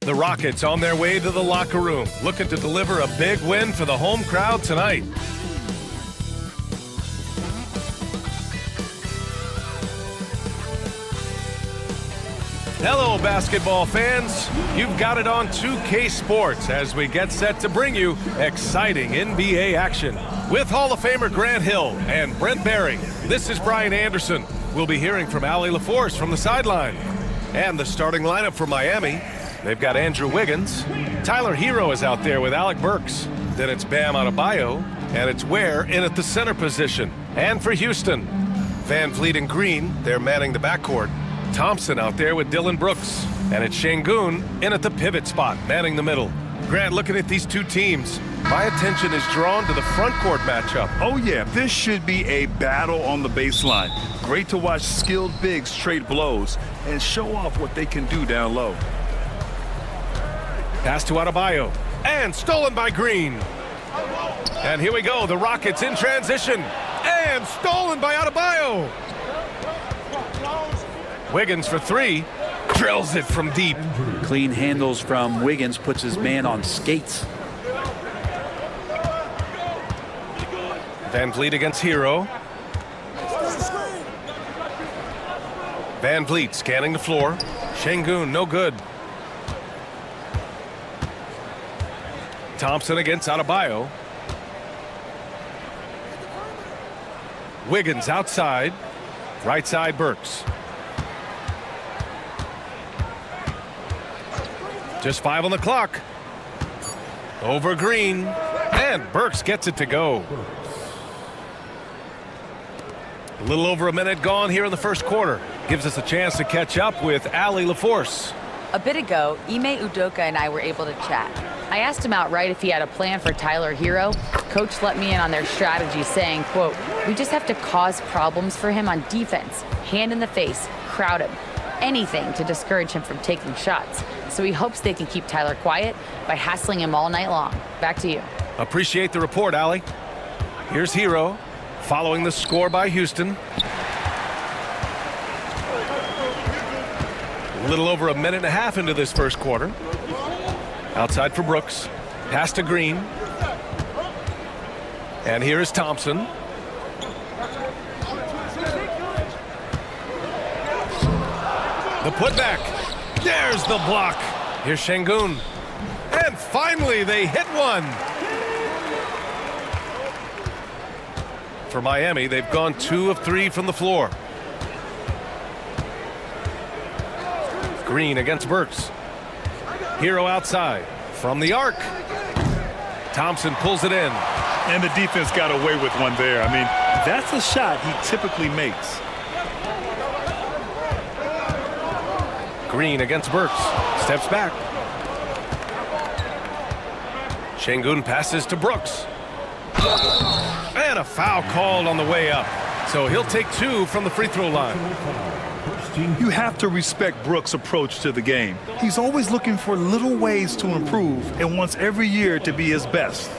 The Rockets on their way to the locker room, looking to deliver a big win for the home crowd tonight. Hello, basketball fans. You've got it on 2K Sports as we get set to bring you exciting NBA action. With Hall of Famer Grant Hill and Brent Barry, this is Brian Anderson. We'll be hearing from Allie LaForce from the sideline. And the starting lineup for Miami, they've got Andrew Wiggins. Tyler Hero is out there with Alec Burks. Then it's Bam Adebayo, and it's Ware in at the center position. And for Houston, Van Vliet and Green, they're manning the backcourt. Thompson out there with Dylan Brooks. And it's Şengün in at the pivot spot, manning the middle. Grant, looking at these two teams, my attention is drawn to the front court matchup. Oh yeah, this should be a battle on the baseline. Great to watch skilled bigs trade blows and show off what they can do down low. Pass to Adebayo, and stolen by Green. And here we go, the Rockets in transition, and stolen by Adebayo. Wiggins for three, drills it from deep. Clean handles from Wiggins, puts his man on skates. Van Vliet against Hero. Van Vliet scanning the floor. Şengün, no good. Thompson against Adebayo. Wiggins outside. Right side Burks. Just 5 on the clock. Over Green. And Burks gets it to go. A little over a minute gone here in the first quarter. Gives us a chance to catch up with Allie LaForce. A bit ago, Ime Udoka and I were able to chat. I asked him outright if he had a plan for Tyler Hero. Coach let me in on their strategy, saying, quote, "We just have to cause problems for him on defense. Hand in the face, crowd him. Anything to discourage him from taking shots. So he hopes they can keep Tyler quiet by hassling him all night long." Back to you. Appreciate the report, Allie. Here's Hero, following the score by Houston. A little over a minute and a half into this first quarter. Outside for Brooks. Pass to Green. And here is Thompson. The putback. There's the block. Here's Şengün. And finally, they hit one. For Miami, they've gone 2 of 3 from the floor. Green against Burks. Hero outside from the arc. Thompson pulls it in. And the defense got away with one there. I mean, that's a shot he typically makes. Green against Burks. Steps back. Şengün passes to Brooks. And a foul called on the way up. So he'll take 2 from the free throw line. You have to respect Brooks' approach to the game. He's always looking for little ways to improve and wants every year to be his best.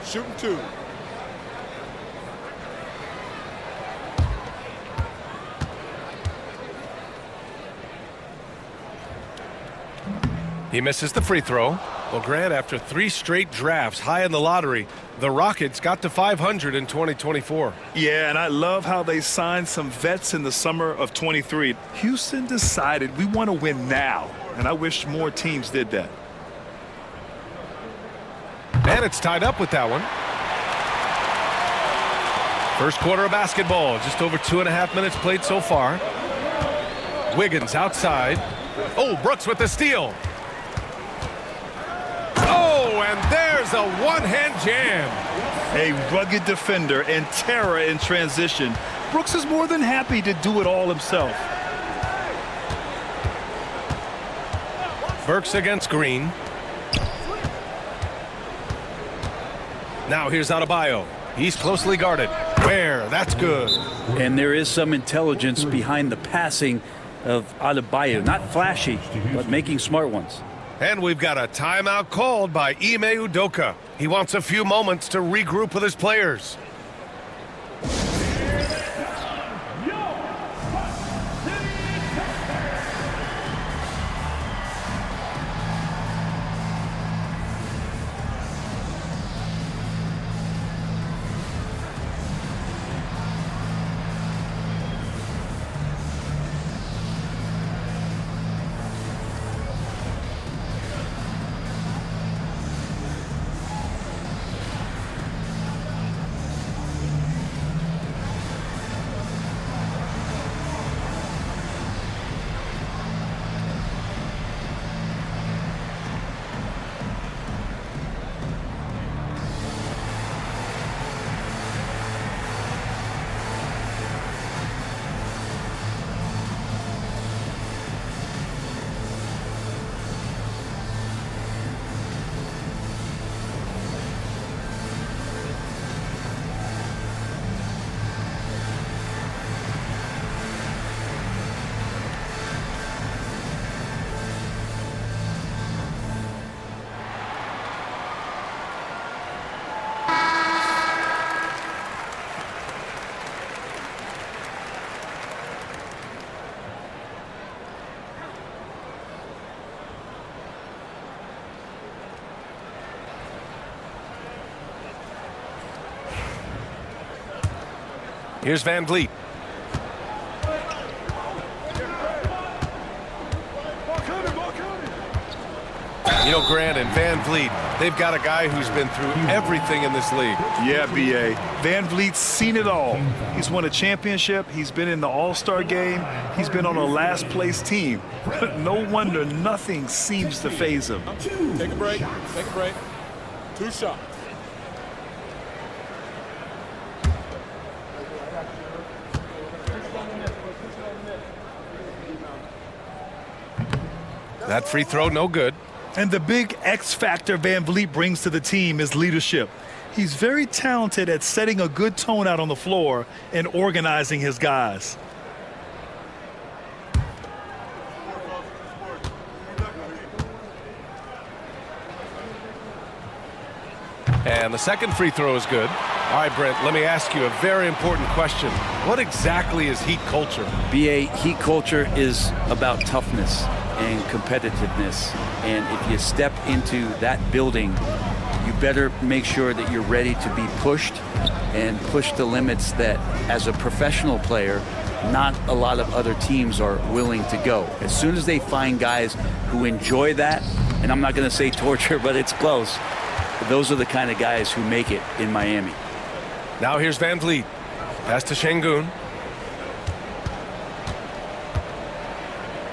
Shooting 2. He misses the free throw. Well, Grant, after 3 straight drafts high in the lottery, the Rockets got to 500 in 2024. Yeah, and I love how they signed some vets in the summer of 23. Houston decided we want to win now, and I wish more teams did that. And it's tied up with that one. First quarter of basketball, just over 2.5 minutes played so far. Wiggins outside. Oh, Brooks with the steal. Oh, and there's a one-hand jam. A rugged defender and terror in transition. Brooks is more than happy to do it all himself. Burks against Green. Now here's Adebayo. He's closely guarded. Where? That's good. And there is some intelligence behind the passing of Adebayo. Not flashy, but making smart ones. And we've got a timeout called by Ime Udoka. He wants a few moments to regroup with his players. Here's Van Vliet. You know, Grant and Van Vliet, they've got a guy who's been through everything in this league. Yeah, B.A. Van Vliet's seen it all. He's won a championship. He's been in the All-Star game. He's been on a last-place team. No wonder nothing seems to faze him. Take a break. Take a break. 2 shots. That free throw, no good. And the big X factor Van Vliet brings to the team is leadership. He's very talented at setting a good tone out on the floor and organizing his guys. And the second free throw is good. All right, Brent, let me ask you a very important question. What exactly is Heat culture? BA, Heat culture is about toughness and competitiveness. And if you step into that building, you better make sure that you're ready to be pushed and push the limits that, as a professional player, not a lot of other teams are willing to go. As soon as they find guys who enjoy that, and I'm not going to say torture, but it's close, those are the kind of guys who make it in Miami. Now here's Van Vliet. Pass to Şengün.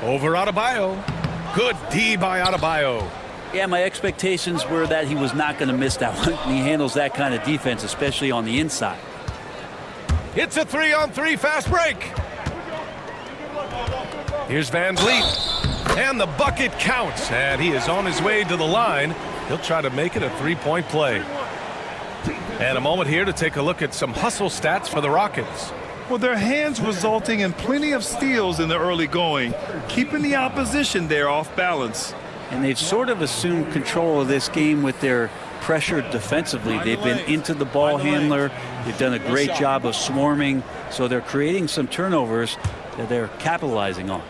Over Adebayo. Good D by Adebayo. Yeah, my expectations were that he was not going to miss that one. He handles that kind of defense, especially on the inside. It's a 3-on-3 fast break. Here's Van Vliet. And the bucket counts. And he is on his way to the line. He'll try to make it a three-point play. And a moment here to take a look at some hustle stats for the Rockets. Well, their hands resulting in plenty of steals in the early going, keeping the opposition there off balance. And they've sort of assumed control of this game with their pressure defensively. They've been into the ball handler. They've done a great job of swarming. So they're creating some turnovers that they're capitalizing on.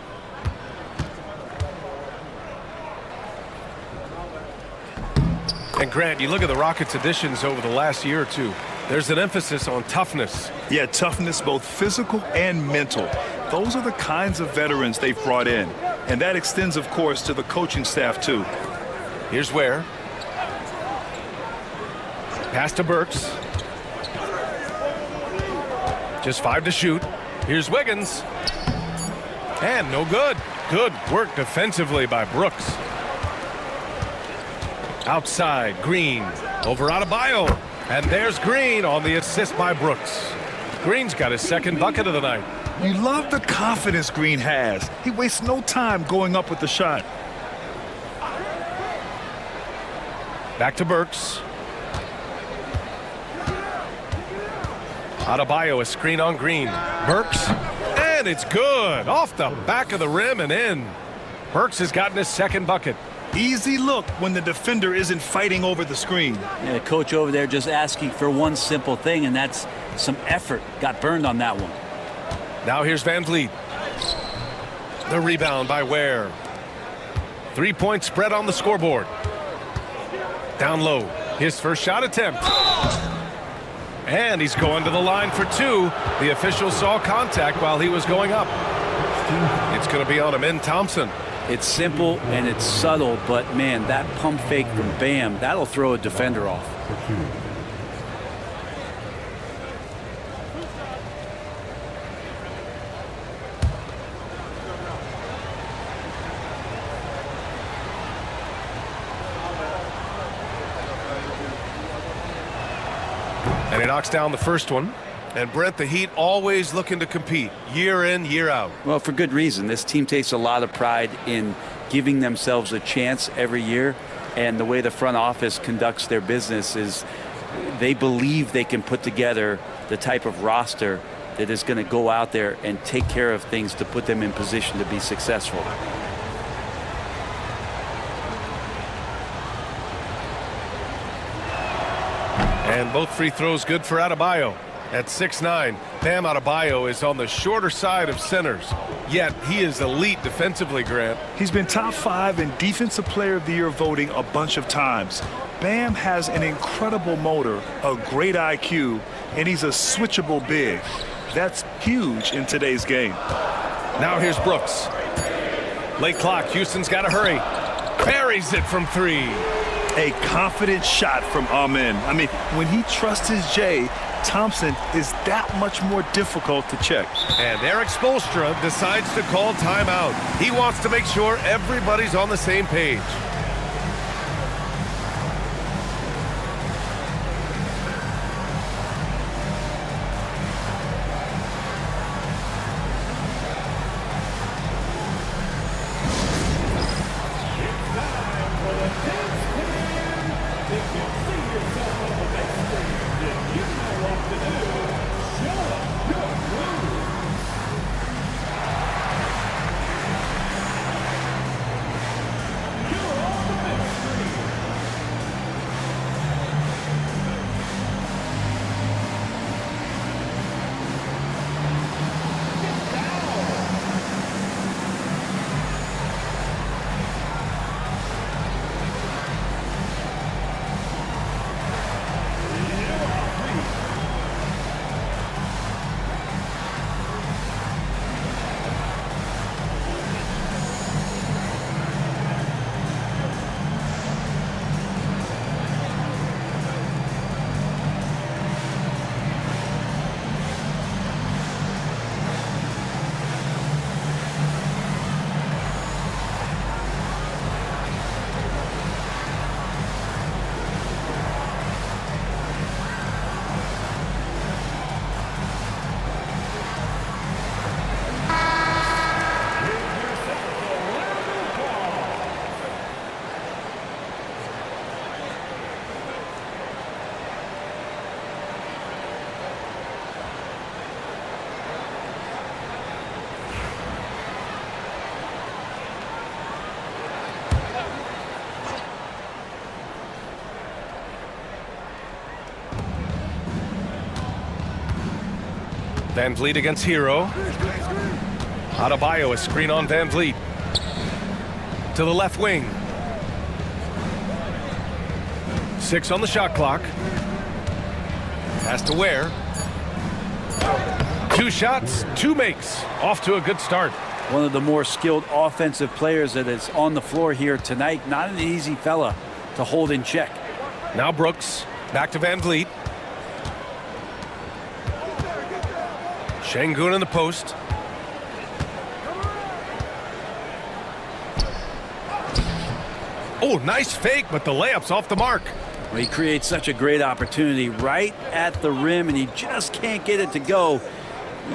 And Grant, you look at the Rockets' additions over the last year or two. There's an emphasis on toughness. Yeah, toughness, both physical and mental. Those are the kinds of veterans they've brought in. And that extends, of course, to the coaching staff, too. Here's Ware. Pass to Burks. Just 5 to shoot. Here's Wiggins. And no good. Good work defensively by Brooks. Outside, Green. Over Adebayo. And there's Green on the assist by Brooks. Green's got his second bucket of the night. You love the confidence Green has. He wastes no time going up with the shot. Back to Burks. Adebayo, a screen on Green. Burks. And it's good. Off the back of the rim and in. Burks has gotten his second bucket. Easy look when the defender isn't fighting over the screen. Yeah, the coach over there just asking for one simple thing, and that's some effort. Got burned on that one. Now here's Van Vliet. The rebound by Ware. 3-point spread on the scoreboard. Down low. His first shot attempt. And he's going to the line for 2. The official saw contact while he was going up. It's going to be on Amin Thompson. It's simple and it's subtle, but man, that pump fake from Bam, that'll throw a defender off. And he knocks down the first one. And Brent, the Heat always looking to compete year in, year out. Well, for good reason. This team takes a lot of pride in giving themselves a chance every year. And the way the front office conducts their business is they believe they can put together the type of roster that is going to go out there and take care of things to put them in position to be successful. And both free throws good for Adebayo. At 6'9", Bam Adebayo is on the shorter side of centers. Yet he is elite defensively, Grant. He's been top 5 in Defensive Player of the Year voting a bunch of times. Bam has an incredible motor, a great IQ, and he's a switchable big. That's huge in today's game. Now here's Brooks. Late clock. Houston's got to hurry. Buries it from 3. A confident shot from Amen. I mean, when he trusts his J, Thompson is that much more difficult to check. And Eric Spoelstra decides to call timeout. He wants to make sure everybody's on the same page. Van Vliet against Hero. Adebayo, a screen on Van Vliet. To the left wing. 6 on the shot clock. Pass to Ware. 2 shots, 2 makes. Off to a good start. One of the more skilled offensive players that is on the floor here tonight. Not an easy fella to hold in check. Now Brooks. Back to Van Vliet. Şengün in the post. Oh, nice fake, but the layup's off the mark. Well, he creates such a great opportunity right at the rim, and he just can't get it to go,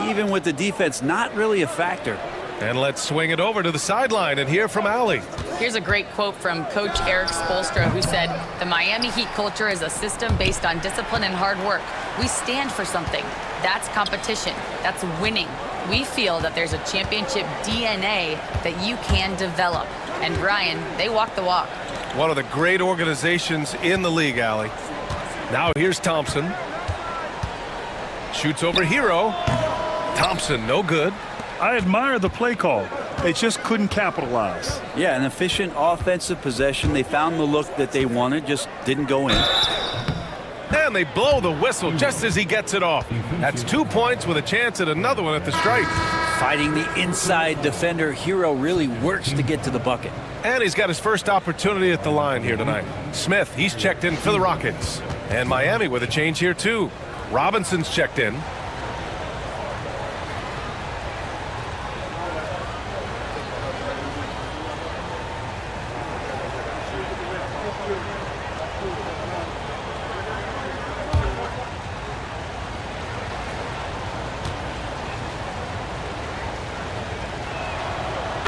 even with the defense not really a factor. And let's swing it over to the sideline and hear from Allie. Here's a great quote from Coach Eric Spoelstra, who said, "The Miami Heat culture is a system based on discipline and hard work. We stand for something. That's competition. That's winning. We feel that there's a championship DNA that you can develop." And Brian, they walk the walk. One of the great organizations in the league, Allie. Now here's Thompson. Shoots over Hero. Thompson, no good. I admire the play call. They just couldn't capitalize. Yeah, an efficient offensive possession. They found the look that they wanted, just didn't go in. And they blow the whistle just as he gets it off. That's 2 points with a chance at another one at the stripe. Fighting the inside defender, Hero really works to get to the bucket. And he's got his first opportunity at the line here tonight. Smith, he's checked in for the Rockets. And Miami with a change here too. Robinson's checked in.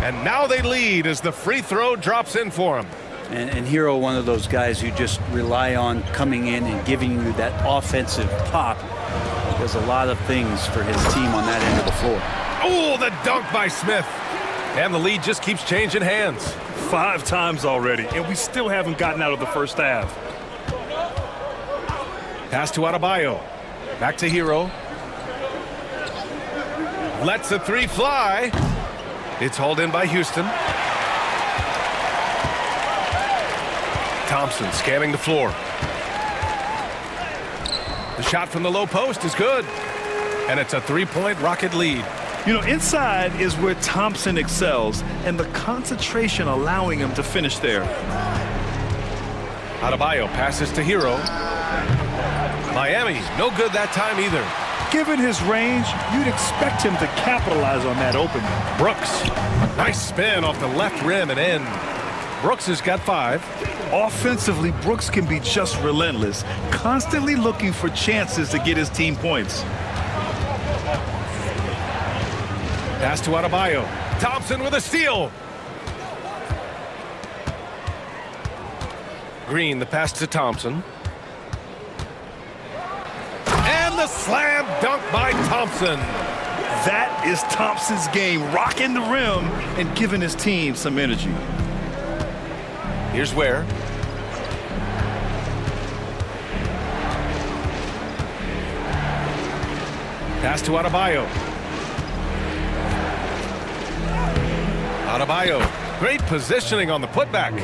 And now they lead as the free throw drops in for him. And Hero, one of those guys who just rely on coming in and giving you that offensive pop. Does a lot of things for his team on that end of the floor. Oh, the dunk by Smith. And the lead just keeps changing hands. 5 times already, and we still haven't gotten out of the first half. Pass to Adebayo. Back to Hero. Lets the 3 fly. It's hauled in by Houston. Thompson scanning the floor. The shot from the low post is good. And it's a 3-point Rocket lead. You know, inside is where Thompson excels, and the concentration allowing him to finish there. Adebayo passes to Hero. Miami, no good that time either. Given his range, you'd expect him to capitalize on that opening. Brooks, nice spin off the left rim and in. Brooks has got 5. Offensively, Brooks can be just relentless, constantly looking for chances to get his team points. Pass to Adebayo. Thompson with a steal. Green, the pass to Thompson. And the slam dunk by Thompson. That is Thompson's game, rocking the rim and giving his team some energy. Here's where. Pass to Adebayo. Adebayo, great positioning on the putback.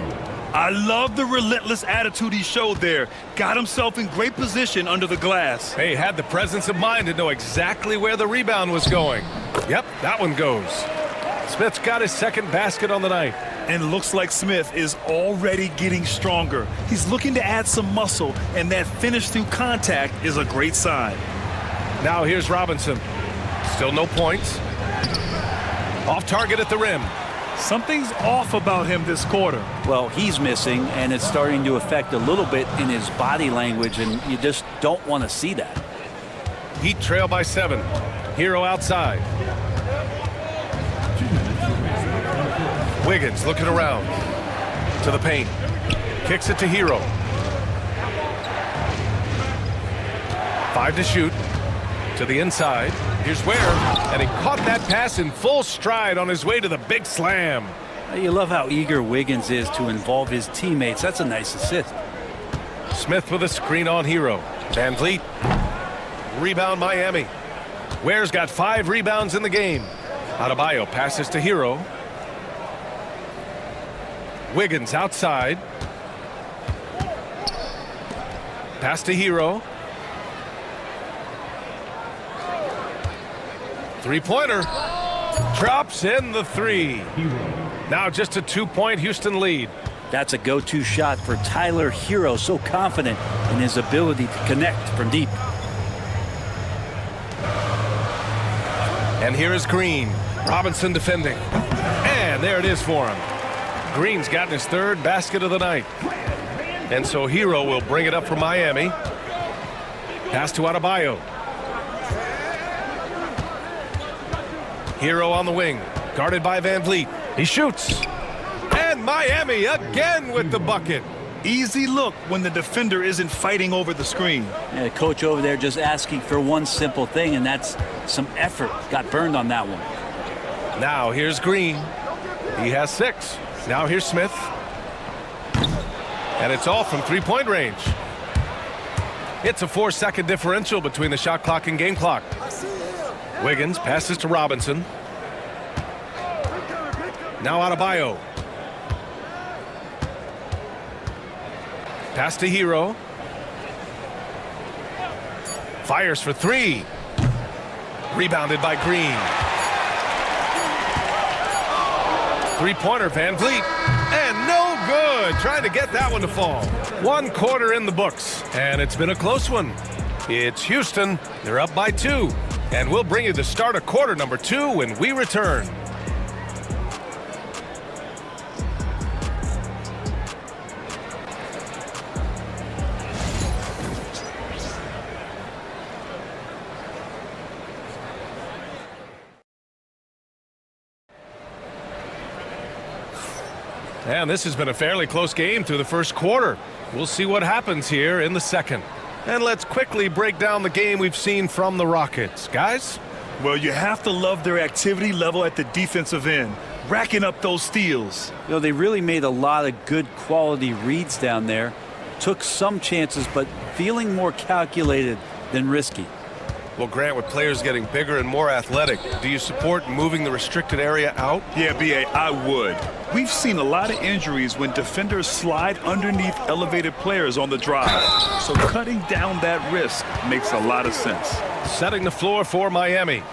I love the relentless attitude he showed there. Got himself in great position under the glass. Hey, had the presence of mind to know exactly where the rebound was going. Yep, that one goes. Smith's got his second basket on the night. And looks like Smith is already getting stronger. He's looking to add some muscle, and that finish through contact is a great sign. Now here's Robinson. Still no points. Off target at the rim. Something's off about him this quarter. Well, he's missing, and it's starting to affect a little bit in his body language, and you just don't want to see that. Heat trail by 7. Hero outside. Wiggins looking around to the paint. Kicks it to Hero. 5 to shoot. To the inside. Here's Ware. And he caught that pass in full stride on his way to the big slam. You love how eager Wiggins is to involve his teammates. That's a nice assist. Smith with a screen on Hero. Van Vliet. Rebound Miami. Ware's got 5 rebounds in the game. Adebayo passes to Hero. Wiggins outside. Pass to Hero. Three-pointer. Drops in the 3. Now just a 2-point Houston lead. That's a go-to shot for Tyler Hero, so confident in his ability to connect from deep. And here is Green. Robinson defending. And there it is for him. Green's gotten his 3rd basket of the night. And so Hero will bring it up for Miami. Pass to Adebayo. Hero on the wing, guarded by Van Vliet. He shoots. And Miami again with the bucket. Easy look when the defender isn't fighting over the screen. Yeah, coach over there just asking for one simple thing, and that's some effort. Got burned on that one. Now here's Green. He has 6. Now here's Smith. And it's all from 3-point range. It's a 4-second differential between the shot clock and game clock. Wiggins passes to Robinson. Now Adebayo. Pass to Hero. Fires for 3. Rebounded by Green. 3-pointer Van Vliet. And no good. Trying to get that one to fall. 1 quarter in the books. And it's been a close one. It's Houston. They're up by 2. And we'll bring you the start of quarter number 2 when we return. And this has been a fairly close game through the first quarter. We'll see what happens here in the second. And let's quickly break down the game we've seen from the Rockets. Guys? Well, you have to love their activity level at the defensive end, racking up those steals. You know, they really made a lot of good quality reads down there. Took some chances, but feeling more calculated than risky. Well, Grant, with players getting bigger and more athletic, do you support moving the restricted area out? Yeah, B.A., I would. We've seen a lot of injuries when defenders slide underneath elevated players on the drive. So cutting down that risk makes a lot of sense. Setting the floor for Miami.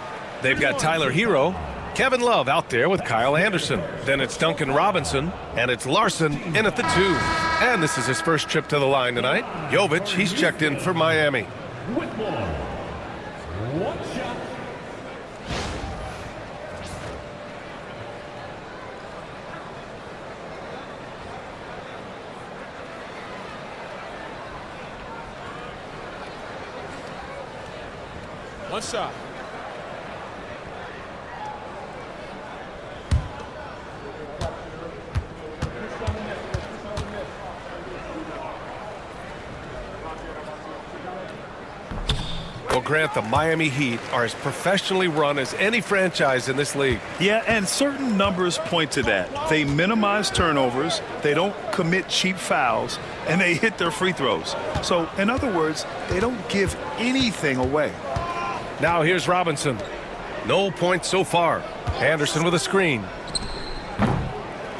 They've got Tyler Hero, Kevin Love out there with Kyle Anderson. Then it's Duncan Robinson, and it's Larson in at the 2. And this is his first trip to the line tonight. Jovic, he's checked in for Miami. One shot. Well, Grant, the Miami Heat are as professionally run as any franchise in this league. Yeah, and certain numbers point to that. They minimize turnovers, they don't commit cheap fouls, and they hit their free throws. So, in other words, they don't give anything away. Now here's Robinson. No points so far. Anderson with a screen.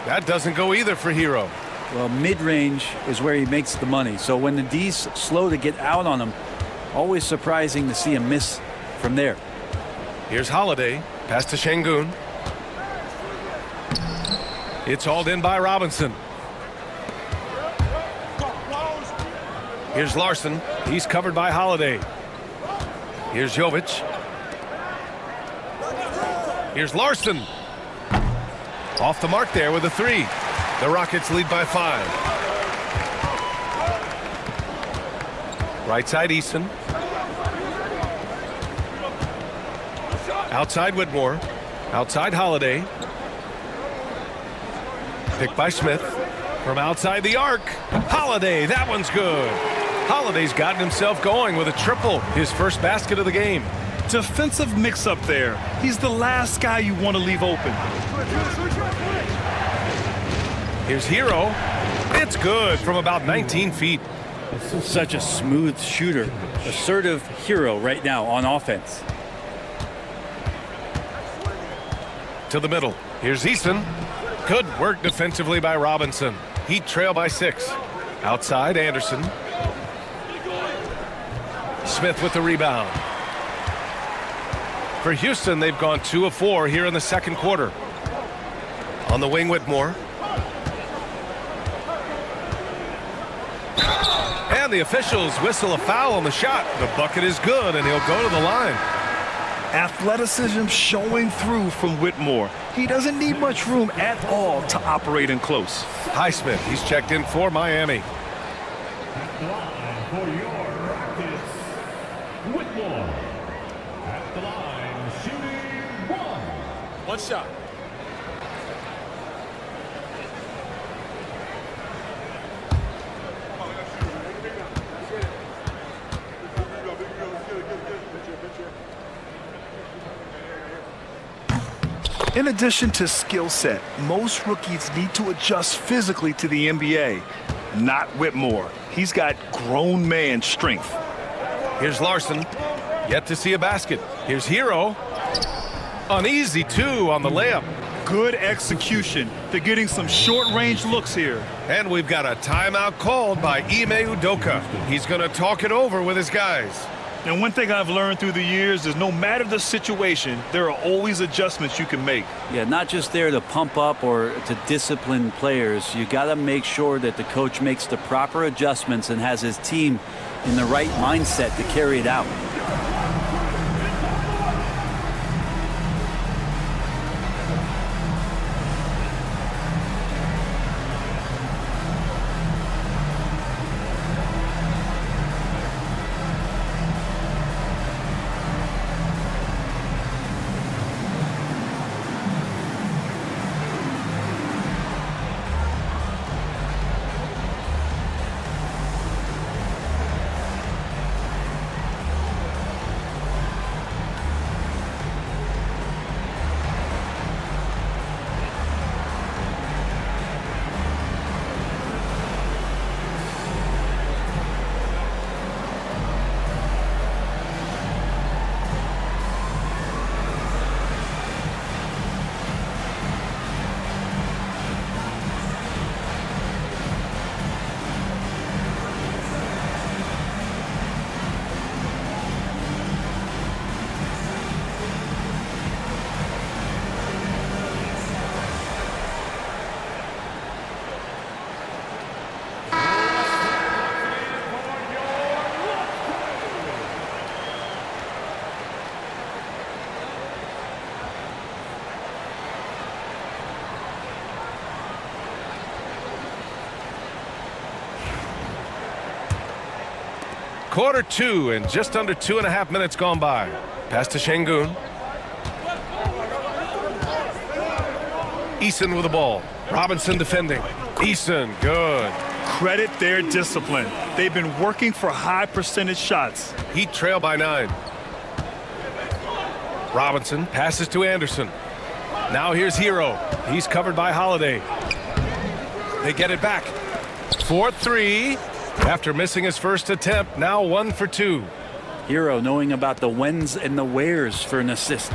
That doesn't go either for Hero. Well, mid-range is where he makes the money. So when the D's slow to get out on him, always surprising to see him miss from there. Here's Holiday. Pass to Şengün. It's hauled in by Robinson. Here's Larson. He's covered by Holiday. Here's Jovic. Here's Larson. Off the mark there with a 3. The Rockets lead by 5. Right side Eason. Outside Whitmore. Outside Holiday. Picked by Smith. From outside the arc. Holiday, that one's good. Holiday's gotten himself going with a triple, his first basket of the game. Defensive mix-up there. He's the last guy you want to leave open. Here's Hero. It's good from about 19 feet. Such a smooth shooter. Assertive Hero right now on offense. To the middle. Here's Eason. Good work defensively by Robinson. Heat trail by 6. Outside Anderson. Smith with the rebound. For Houston, they've gone 2 of 4 here in the second quarter. On the wing, Whitmore. And the officials whistle a foul on the shot. The bucket is good, and he'll go to the line. Athleticism showing through from Whitmore. He doesn't need much room at all to operate in close. Highsmith, he's checked in for Miami. For your Rockets, Whitmore. At the line, shooting 1. One shot. In addition to skill set, most rookies need to adjust physically to the NBA. Not Whitmore. He's got grown man strength. Here's Larson. Yet to see a basket. Here's Hero. An easy 2 on the layup. Good execution. They're getting some short-range looks here. And we've got a timeout called by Ime Udoka. He's going to talk it over with his guys. And one thing I've learned through the years is no matter the situation, there are always adjustments you can make. Yeah, not just there to pump up or to discipline players. You got to make sure that the coach makes the proper adjustments and has his team in the right mindset to carry it out. Quarter 2 and just under 2.5 minutes gone by. Pass to Şengün. Eason with the ball. Robinson defending. Eason, good. Credit their discipline. They've been working for high percentage shots. Heat trail by 9. Robinson passes to Anderson. Now here's Hero. He's covered by Holiday. They get it back. 4-3. After missing his first attempt, now 1 for 2. Hero knowing about the whens and the wheres for an assist.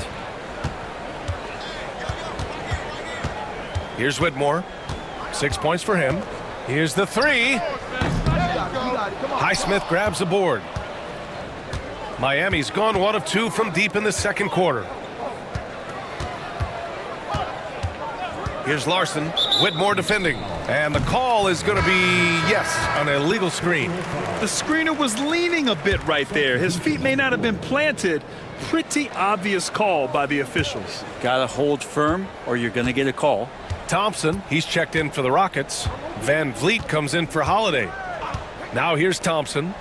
Here's Whitmore. 6 points for him. Here's the 3. Highsmith grabs the board. Miami's gone 1 of 2 from deep in the second quarter. Here's Larson. Whitmore defending. And the call is going to be, yes, an illegal screen. The screener was leaning a bit right there. His feet may not have been planted. Pretty obvious call by the officials. Gotta hold firm or you're gonna get a call. Thompson, he's checked in for the Rockets. Van Vliet comes in for Holiday. Now here's Thompson.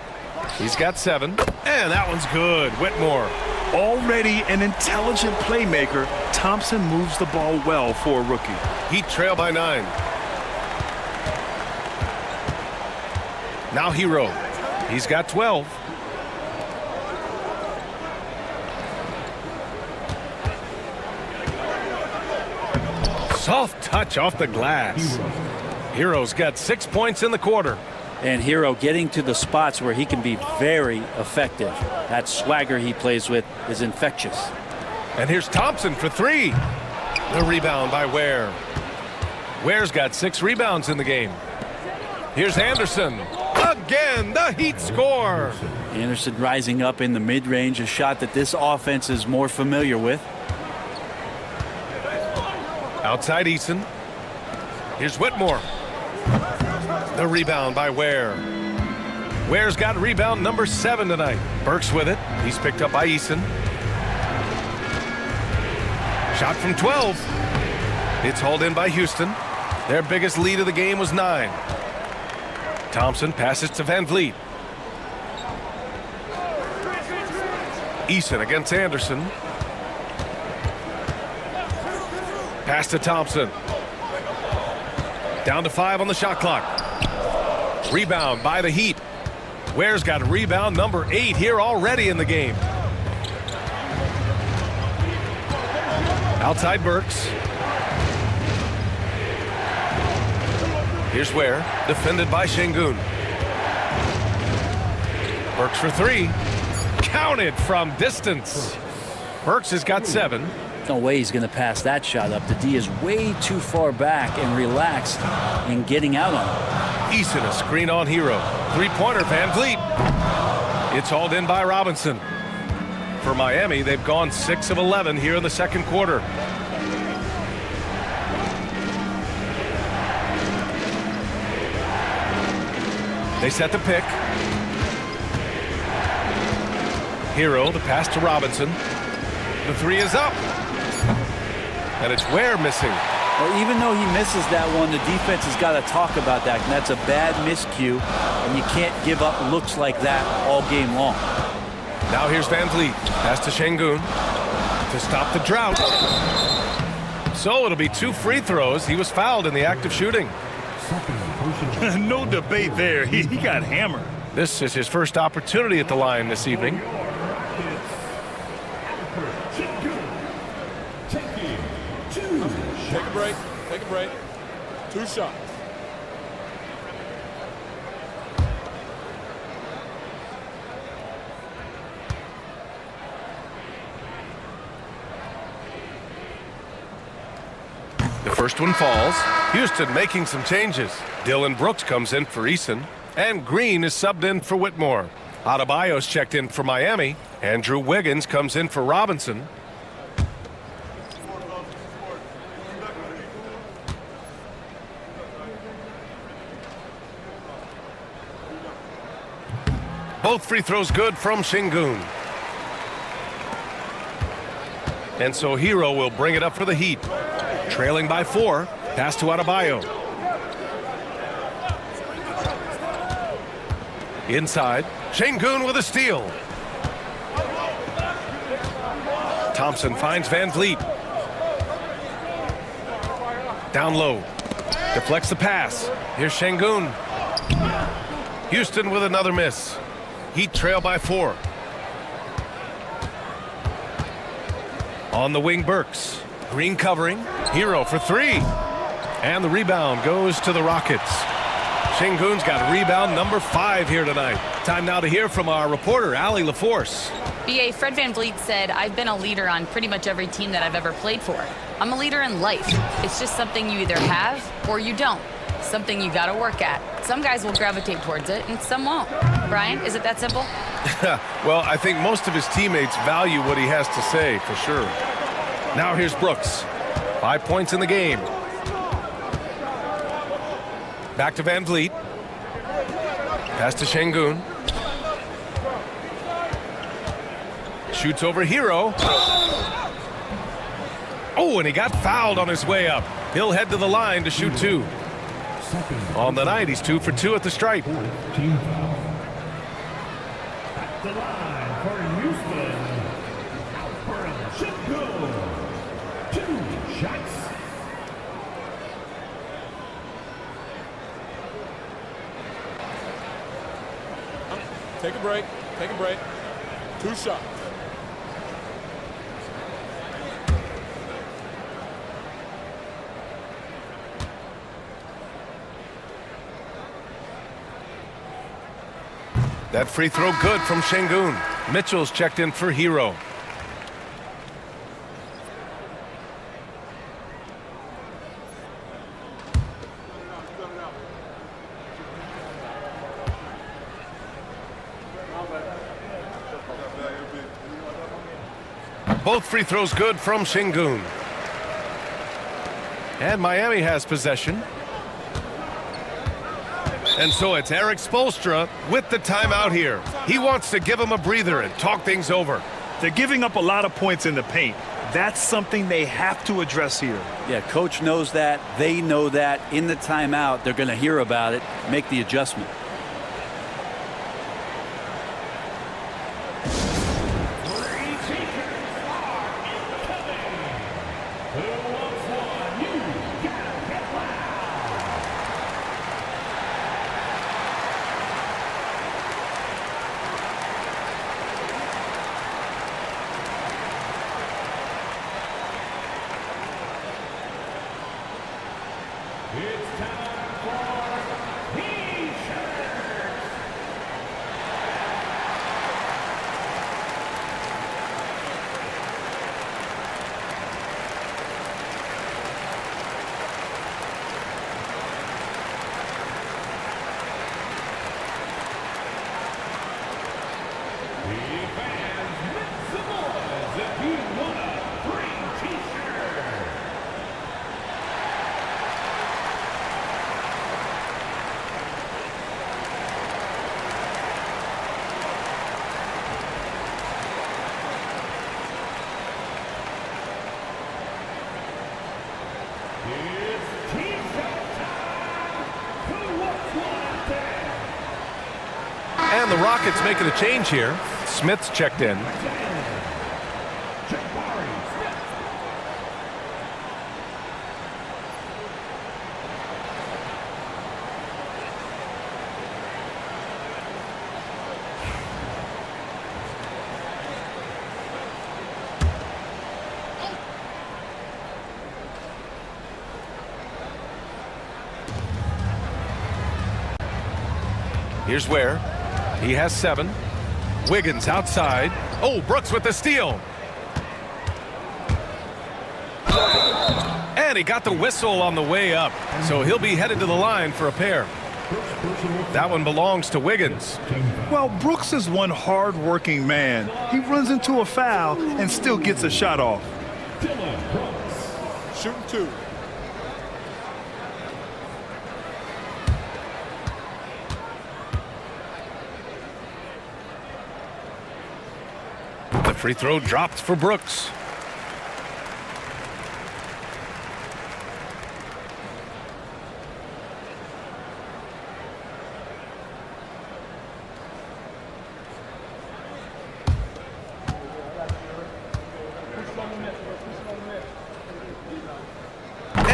He's got 7. And that one's good. Whitmore. Already an intelligent playmaker, Thompson moves the ball well for a rookie. Heat trail by 9. Now Hero. He's got 12. Soft touch off the glass. Hero's got 6 points in the quarter. And Hero getting to the spots where he can be very effective. That swagger he plays with is infectious. And here's Thompson for 3. The rebound by Ware. Ware's got 6 rebounds in the game. Here's Anderson. Again, the Heat score. Anderson rising up in the mid-range, a shot that this offense is more familiar with. Outside Eason. Here's Whitmore. The rebound by Ware. Ware's got rebound number 7 tonight. Burks with it. He's picked up by Eason. Shot from 12. It's hauled in by Houston. Their biggest lead of the game was 9. Thompson passes to Van Vliet. Eason against Anderson. Pass to Thompson. Down to 5 on the shot clock. Rebound by the Heat. Ware's got rebound number 8 here already in the game. Outside Burks. Here's Ware, defended by Şengün. Burks for 3. Counted from distance. Burks has got 7. No way he's going to pass that shot up. The D is way too far back and relaxed in getting out on it. Eason, a screen on Hero. 3-pointer, Van Vliet. It's hauled in by Robinson. For Miami, they've gone 6 of 11 here in the second quarter. They set the pick. Hero, the pass to Robinson. The 3 is up. And it's Ware missing. Well, even though he misses that one, the defense has got to talk about that. And that's a bad miscue. And you can't give up looks like that all game long. Now here's Van Vliet. Pass to Şengün to stop the drought. So it'll be 2 free throws. He was fouled in the act of shooting. No debate there. He got hammered. This is his first opportunity at the line this evening. Take a break. Take a break. 2 shots. The first one falls. Houston making some changes. Dylan Brooks comes in for Eason. And Green is subbed in for Whitmore. Adebayo's checked in for Miami. Andrew Wiggins comes in for Robinson. Both free throws good from Şengün. And so Hero will bring it up for the Heat. Trailing by 4. Pass to Adebayo. Inside, Şengün with a steal. Thompson finds Van Vliet. Down low. Deflects the pass. Here's Şengün. Houston with another miss. Heat trail by 4. On the wing, Burks. Green covering. Hero for 3. And the rebound goes to the Rockets. Şengün's got rebound number 5 here tonight. Time now to hear from our reporter, Allie LaForce. BA, Fred Van Vliet said, I've been a leader on pretty much every team that I've ever played for. I'm a leader in life. It's just something you either have or you don't. Something you gotta work at. Some guys will gravitate towards it and some won't. Brian, is it that simple? Well, I think most of his teammates value what he has to say, for sure. Now here's Brooks. 5 points in the game. Back to Van Vliet. Pass to Şengün. Shoots over Hero. Oh, and he got fouled on his way up. He'll head to the line to shoot 2. On the night, he's 2 for 2 at the stripe. Team foul. At the line for Houston, Alperen Şengün. 2 shots. Take a break. Take a break. 2 shots. That free throw good from Şengün. Mitchell's checked in for Hero. Both free throws good from Şengün. And Miami has possession. And so it's Eric Spoelstra with the timeout here. He wants to give him a breather and talk things over. They're giving up a lot of points in the paint. That's something they have to address here. Yeah, coach knows that. They know that. In the timeout, they're going to hear about it, make the adjustment. It's time for T-shirts. The fans make some noise if you want a free T-shirt. It's T-shirt time. Who wants one out there? And the Rockets making a change here. Smith's checked in. Jabari Smith. Here's where he has 7. Wiggins outside. Oh, Brooks with the steal. And he got the whistle on the way up. So he'll be headed to the line for a pair. That one belongs to Wiggins. Well, Brooks is one hard-working man. He runs into a foul and still gets a shot off. Dylan Brooks. Shooting 2. The free throw dropped for Brooks.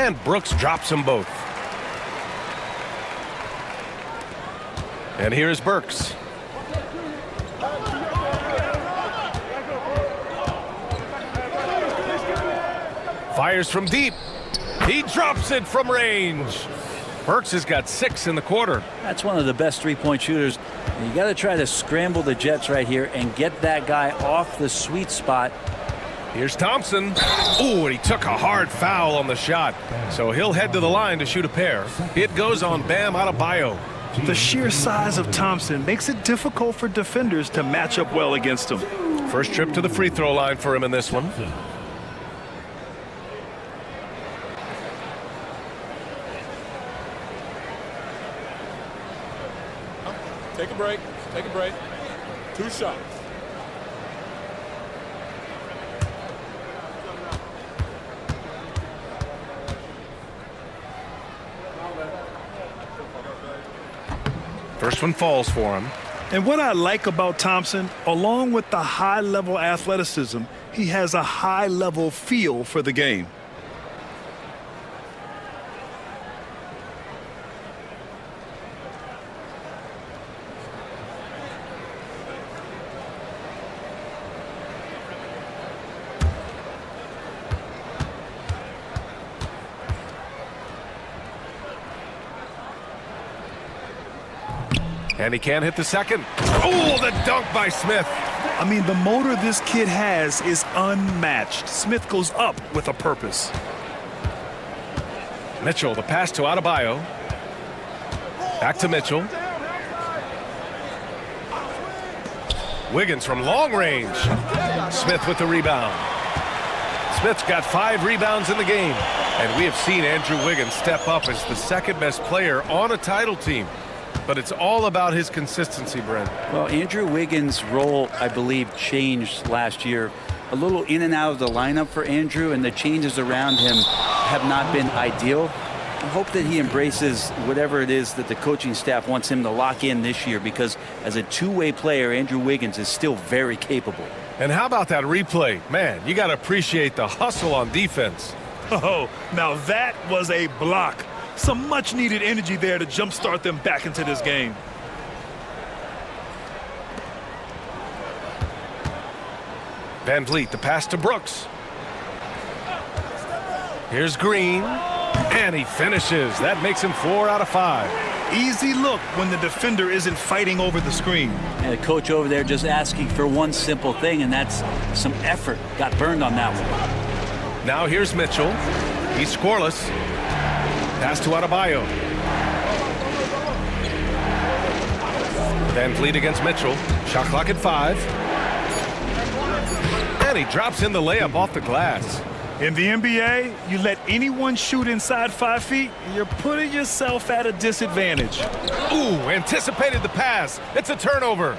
And Brooks drops them both. And here's Burks. Fires from deep. He drops it from range. Burks has got 6 in the quarter. That's one of the best three-point shooters. And you got to try to scramble the Jets right here and get that guy off the sweet spot. Here's Thompson. Ooh, and he took a hard foul on the shot. So he'll head to the line to shoot a pair. It goes on Bam Adebayo. The sheer size of Thompson makes it difficult for defenders to match up well against him. First trip to the free throw line for him in this one. Take a break. Take a break. 2 shots. First one falls for him. And what I like about Thompson, along with the high-level athleticism, he has a high-level feel for the game. And he can't hit the second. Oh, the dunk by Smith. I mean, the motor this kid has is unmatched. Smith goes up with a purpose. Mitchell, the pass to Adebayo. Back to Mitchell. Wiggins from long range. Smith with the rebound. Smith's got 5 rebounds in the game. And we have seen Andrew Wiggins step up as the second best player on a title team. But it's all about his consistency, Brent. Well, Andrew Wiggins' role, I believe, changed last year. A little in and out of the lineup for Andrew, and the changes around him have not been ideal. I hope that he embraces whatever it is that the coaching staff wants him to lock in this year, because as a two-way player, Andrew Wiggins is still very capable. And how about that replay? Man, you got to appreciate the hustle on defense. Oh, now that was a block. Some much-needed energy there to jumpstart them back into this game. Van Vliet, the pass to Brooks. Here's Green, and he finishes. That makes him 4 out of 5. Easy look when the defender isn't fighting over the screen. And the coach over there just asking for one simple thing, and that's some effort. Got burned on that one. Now here's Mitchell. He's scoreless. Pass to Adebayo. Van Vliet against Mitchell. Shot clock at 5. And he drops in the layup off the glass. In the NBA, you let anyone shoot inside 5 feet, you're putting yourself at a disadvantage. Ooh, anticipated the pass. It's a turnover.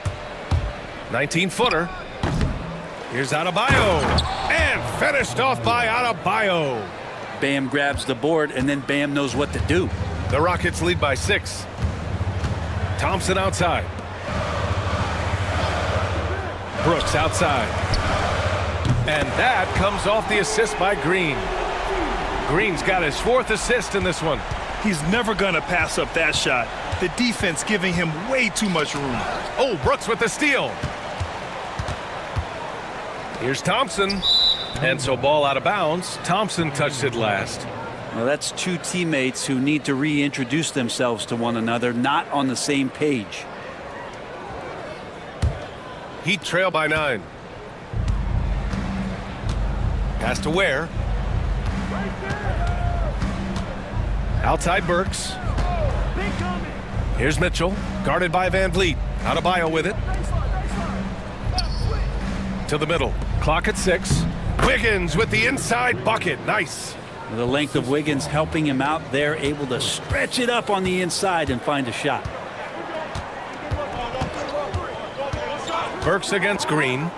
19-footer. Here's Adebayo. And finished off by Adebayo. Bam grabs the board, and then Bam knows what to do. The Rockets lead by 6. Thompson outside. Brooks outside. And that comes off the assist by Green. Green's got his 4th assist in this one. He's never going to pass up that shot. The defense giving him way too much room. Oh, Brooks with the steal. Here's Thompson. And so ball out of bounds. Thompson touched it last. Well, that's two teammates who need to reintroduce themselves to one another, not on the same page. Heat trail by 9. Pass to Ware. Outside Burks. Here's Mitchell, guarded by Van Vliet. Adebayo with it. To the middle. Clock at 6. Wiggins with the inside bucket. Nice. The length of Wiggins helping him out there, able to stretch it up on the inside and find a shot. Burks against Green.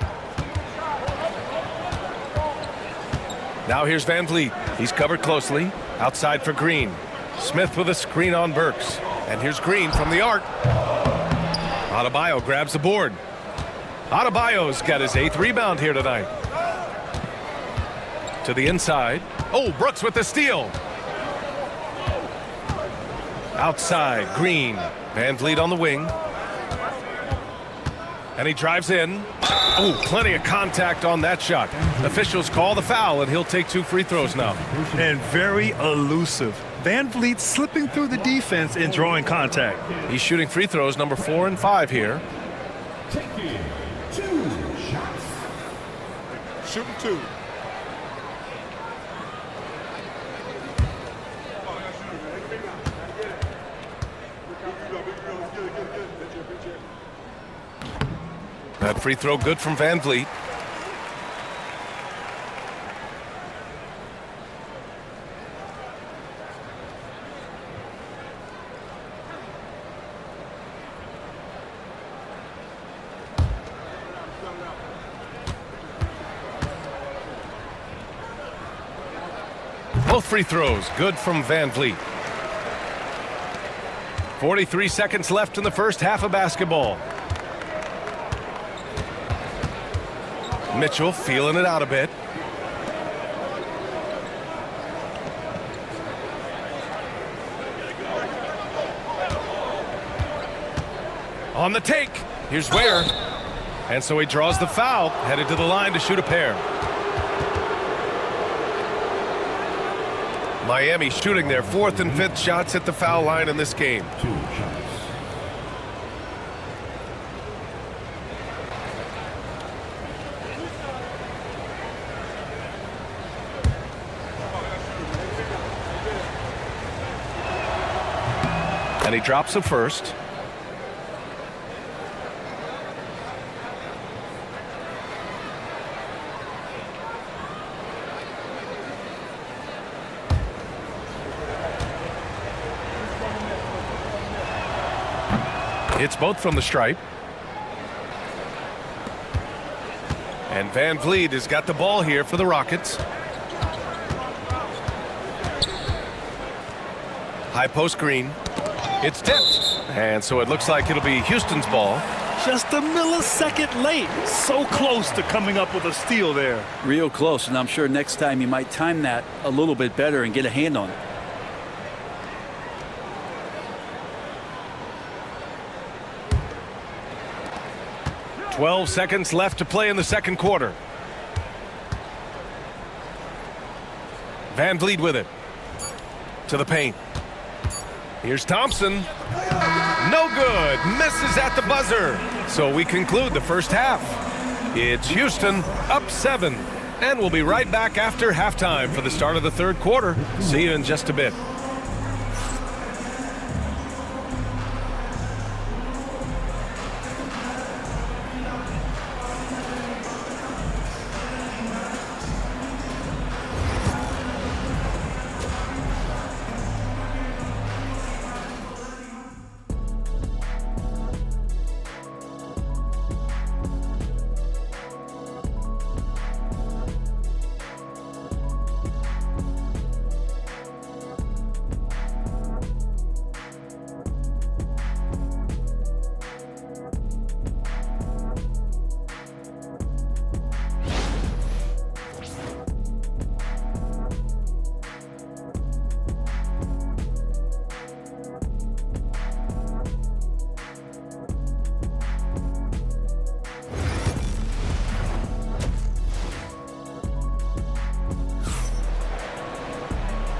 Now here's Van Vliet. He's covered closely. Outside for Green. Smith with a screen on Burks. And here's Green from the arc. Adebayo grabs the board. Adebayo's got his 8th rebound here tonight. To the inside. Oh, Brooks with the steal. Outside, Green. Van Vliet on the wing. And he drives in. Oh, plenty of contact on that shot. Officials call the foul, and he'll take 2 free throws now. And very elusive. Van Vliet slipping through the defense and drawing contact. He's shooting free throws number 4 and 5 here. Taking 2 shots. Shooting 2. That free throw good from Van Vliet. Both free throws good from Van Vliet. 43 seconds left in the first half of basketball. Mitchell feeling it out a bit. On the take, here's Ware. And so he draws the foul, headed to the line to shoot a pair. Miami shooting their 4th and 5th shots at the foul line in this game. 2 shots. And he drops the first. Hits both from the stripe. And Van Vliet has got the ball here for the Rockets. High post Green. It's tipped. And so it looks like it'll be Houston's ball. Just a millisecond late. So close to coming up with a steal there. Real close, and I'm sure next time you might time that a little bit better and get a hand on it. "12 seconds left to play in the second quarter. Van Vliet with it. To the paint. Here's Thompson. No good. Misses at the buzzer. So we conclude the first half. It's Houston up 7. And we'll be right back after halftime for the start of the third quarter. See you in just a bit.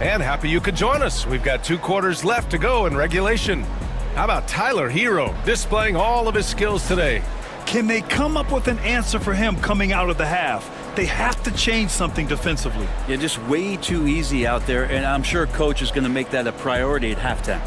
And happy you could join us. We've got 2 quarters left to go in regulation. How about Tyler Hero displaying all of his skills today? Can they come up with an answer for him coming out of the half? They have to change something defensively. Yeah, just way too easy out there, and I'm sure coach is going to make that a priority at halftime.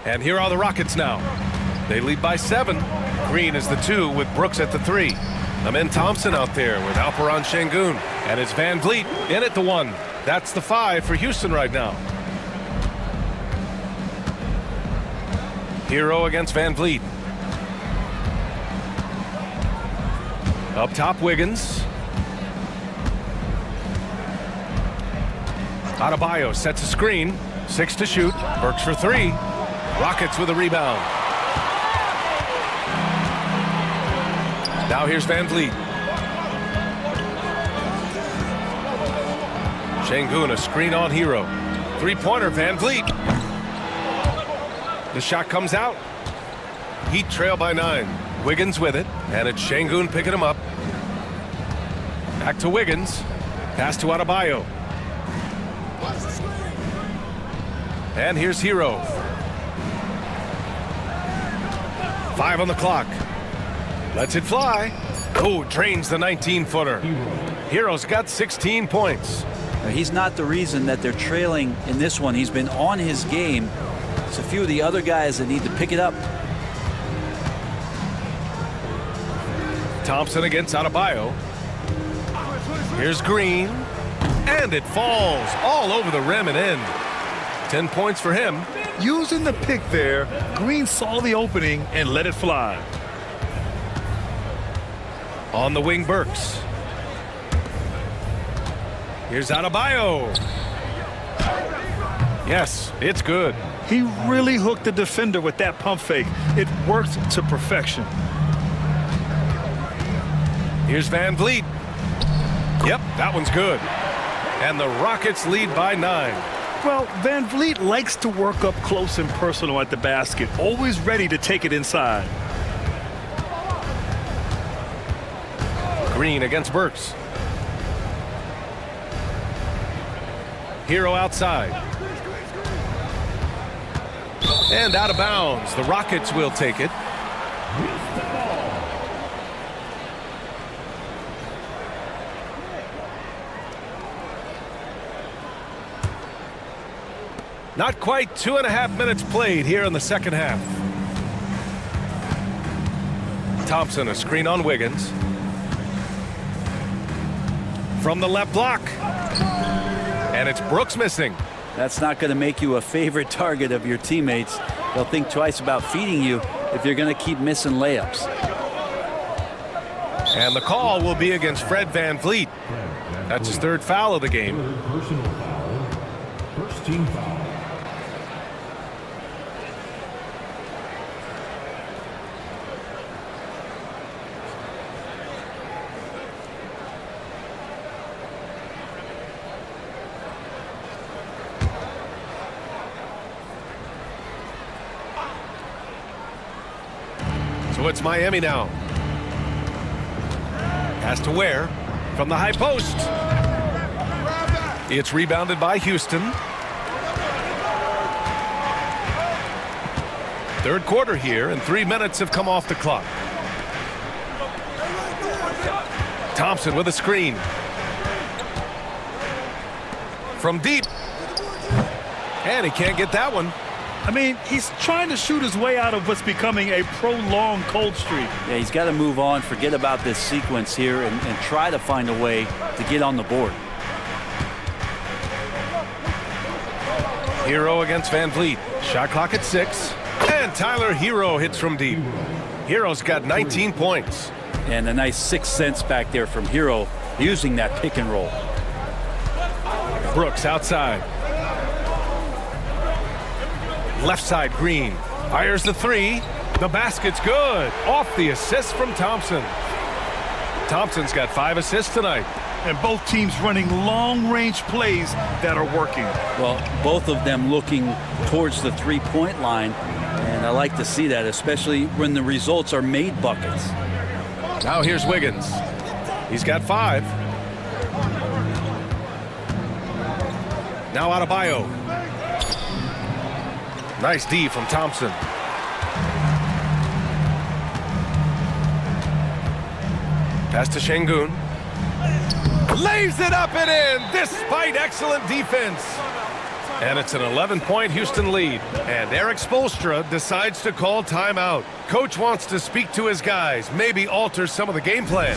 And here are the Rockets now. They lead by 7. Green is the 2 with Brooks at the 3. Amen Thompson out there with Alperon Şengün. And it's Van Vliet in at the 1. That's the 5 for Houston right now. Hero against Van Vliet. Up top, Wiggins. Adebayo sets a screen. 6 to shoot. Burks for 3. Rockets with a rebound. Now here's Van Vliet. Şengün, a screen on Hero. Three-pointer, Van Vliet. The shot comes out. Heat trail by 9. Wiggins with it, and it's Şengün picking him up. Back to Wiggins. Pass to Adebayo. And here's Hero. 5 on the clock. Lets it fly. Oh, drains the 19-footer. Hero's got 16 points. He's not the reason that they're trailing in this one. He's been on his game. It's a few of the other guys that need to pick it up. Thompson against Adebayo. Here's Green. And it falls all over the rim and in. 10 points for him. Using the pick there, Green saw the opening and let it fly. On the wing, Burks. Here's Adebayo. Yes, it's good. He really hooked the defender with that pump fake. It worked to perfection. Here's Van Vliet. Yep, that one's good. And the Rockets lead by 9. Well, Van Vliet likes to work up close and personal at the basket, always ready to take it inside. Green against Burks. Hero outside. And out of bounds. The Rockets will take it. Not quite 2.5 minutes played here in the second half. Thompson, a screen on Wiggins. From the left block. And it's Brooks missing. That's not going to make you a favorite target of your teammates. They'll think twice about feeding you if you're going to keep missing layups. And the call will be against Fred Van Vliet. That's his 3rd foul of the game. Personal foul. First team foul. So it's Miami now. Has to Ware from the high post. It's rebounded by Houston. 3rd quarter here, and 3 minutes have come off the clock. Thompson with a screen. From deep. And he can't get that one. I mean, he's trying to shoot his way out of what's becoming a prolonged cold streak. Yeah, he's got to move on, forget about this sequence here, and try to find a way to get on the board. Hero against Van Vliet. Shot clock at 6. And Tyler Hero hits from deep. Hero's got 19 points. And a nice 6 cents back there from Hero using that pick and roll. Brooks outside. Left side, Green. Fires the 3. The basket's good. Off the assist from Thompson. Thompson's got 5 assists tonight. And both teams running long-range plays that are working. Well, both of them looking towards the three-point line. And I like to see that, especially when the results are made buckets. Now here's Wiggins. He's got 5. Now Adebayo. Nice D from Thompson. Pass to Şengün. Lays it up and in despite excellent defense. And it's an 11-point Houston lead. And Eric Spoelstra decides to call timeout. Coach wants to speak to his guys, maybe alter some of the game plan.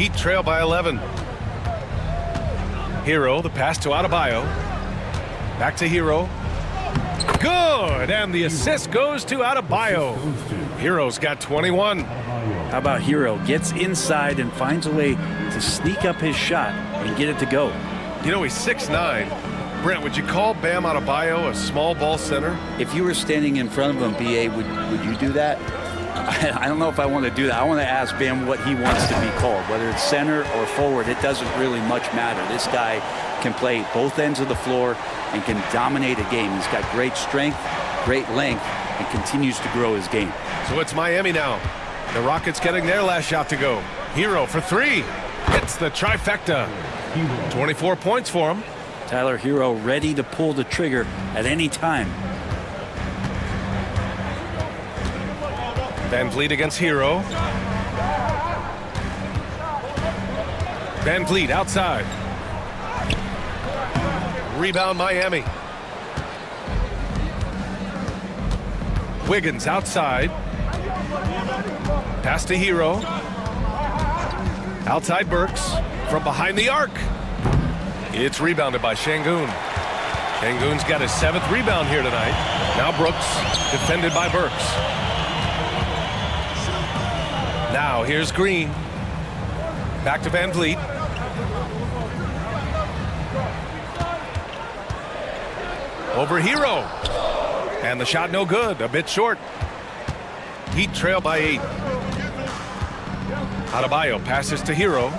Heat trail by 11. Hero, the pass to Adebayo. Back to Hero. Good, and the assist goes to Adebayo. Hero's got 21. How about Hero? Gets inside and finds a way to sneak up his shot and get it to go. You know, he's 6'9". Brent, would you call Bam Adebayo a small ball center? If you were standing in front of him, BA, would you do that? I don't know if I want to do that. I want to ask Bam what he wants to be called, whether it's center or forward. It doesn't really much matter. This guy can play both ends of the floor and can dominate a game. He's got great strength, great length, and continues to grow his game. So it's Miami now. The Rockets getting their last shot to go. Hero for three. It's the trifecta. 24 points for him. Tyler Hero ready to pull the trigger at any time. Van Vliet against Hero. Van Vliet outside. Rebound Miami. Wiggins outside. Pass to Hero. Outside Burks. From behind the arc. It's rebounded by Şengün. Şengün's got his 7th rebound here tonight. Now Brooks, defended by Burks. Now here's Green. Back to Van Vliet. Over Hero. And the shot no good, a bit short. Heat trail by 8. Adebayo passes to Hero.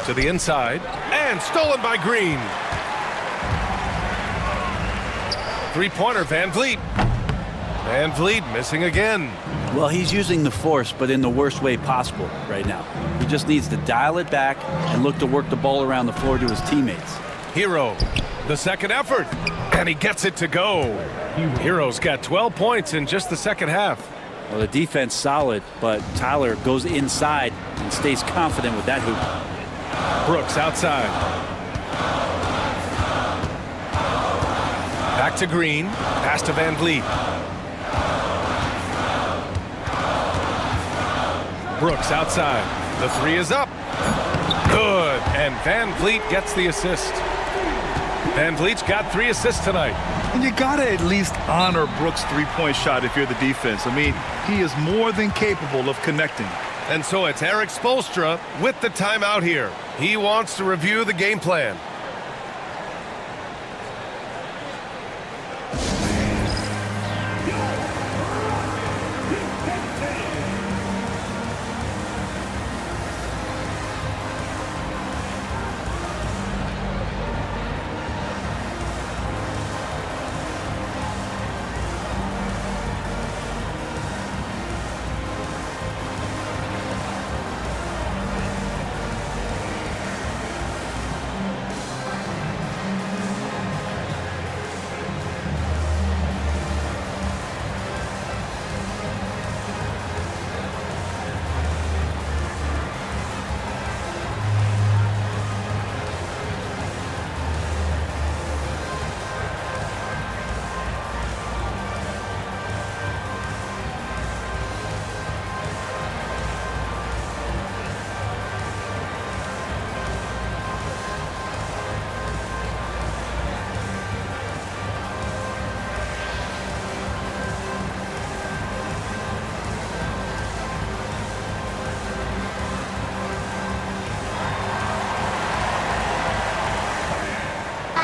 To the inside. And stolen by Green. Three-pointer, Van Vliet. Van Vliet missing again. Well, he's using the force, but in the worst way possible right now. He just needs to dial it back and look to work the ball around the floor to his teammates. Hero, the second effort, and he gets it to go. Hero's got 12 points in just the second half. Well, the defense solid, but Tyler goes inside and stays confident with that hoop. Brooks outside. Back to Green, pass to Van Vliet. Brooks outside. The three is up. Good. And Van Vliet gets the assist. Van Vliet's got 3 assists tonight. And you got to at least honor Brooks' three-point shot if you're the defense. I mean, he is more than capable of connecting. And so it's Eric Spoelstra with the timeout here. He wants to review the game plan.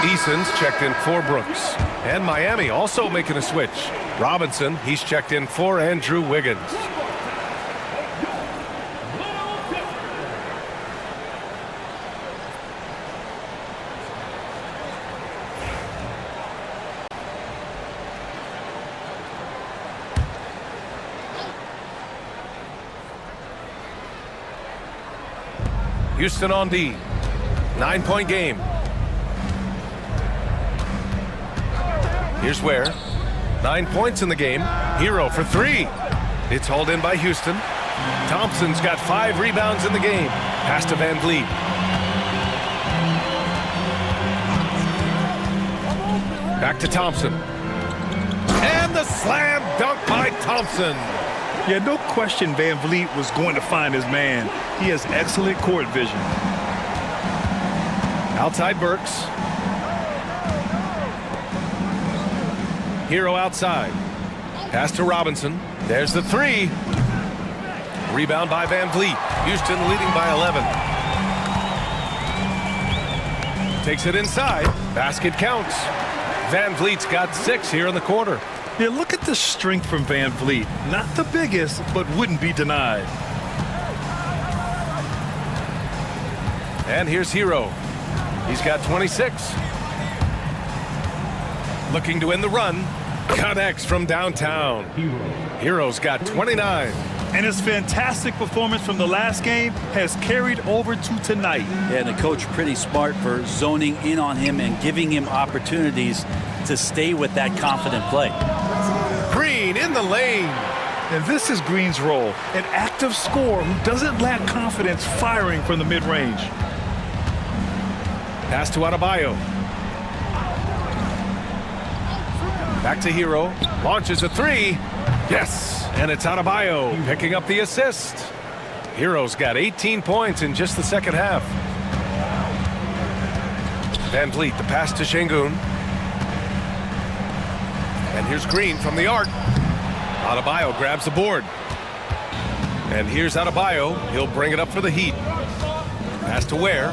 Eason's checked in for Brooks. And Miami also making a switch. Robinson, he's checked in for Andrew Wiggins. Houston on D. 9-point game. Here's Ware. 9 points in the game. Hero for 3. It's hauled in by Houston. Thompson's got 5 rebounds in the game. Pass to Van Vliet. Back to Thompson. And the slam dunk by Thompson. Yeah, no question Van Vliet was going to find his man. He has excellent court vision. Outside Burks. Hero outside. Pass to Robinson. There's the three. Rebound by Van Vliet. Houston leading by 11. Takes it inside. Basket counts. Van Vliet's got 6 here in the quarter. Yeah, look at the strength from Van Vliet. Not the biggest, but wouldn't be denied. And here's Hero. He's got 26. Looking to win the run. Connects from downtown. Hero's got 29. And his fantastic performance from the last game has carried over to tonight. Yeah, and the coach pretty smart for zoning in on him and giving him opportunities to stay with that confident play. Green in the lane. And this is Green's role, an active scorer who doesn't lack confidence firing from the mid-range. Pass to Adebayo. Back to Hero. Launches a three. Yes, and it's Adebayo picking up the assist. Hero's got 18 points in just the second half. Van Vliet, the pass to Şengün. And here's Green from the arc. Adebayo grabs the board. And here's Adebayo. He'll bring it up for the Heat. Pass to Ware.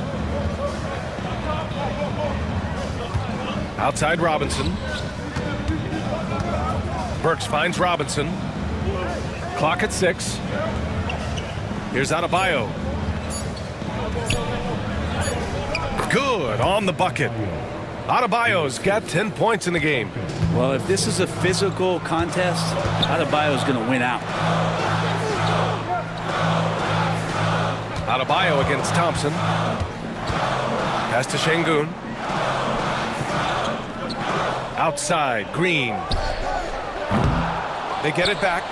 Outside Robinson. Burks finds Robinson. Clock at 6. Here's Adebayo. Good on the bucket. Adebayo's got 10 points in the game. Well, if this is a physical contest, Adebayo's going to win out. Adebayo against Thompson. Pass to Şengün. Outside, Green. They get it back.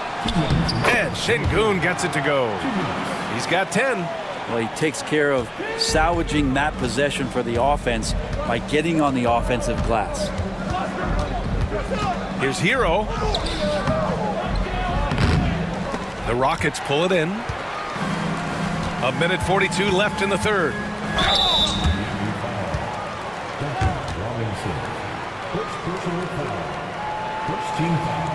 And Şengün gets it to go. He's got 10. Well, he takes care of salvaging that possession for the offense by getting on the offensive glass. Here's Hero. The Rockets pull it in. 1:42 left in the third. Robinson. First personal foul. First team foul.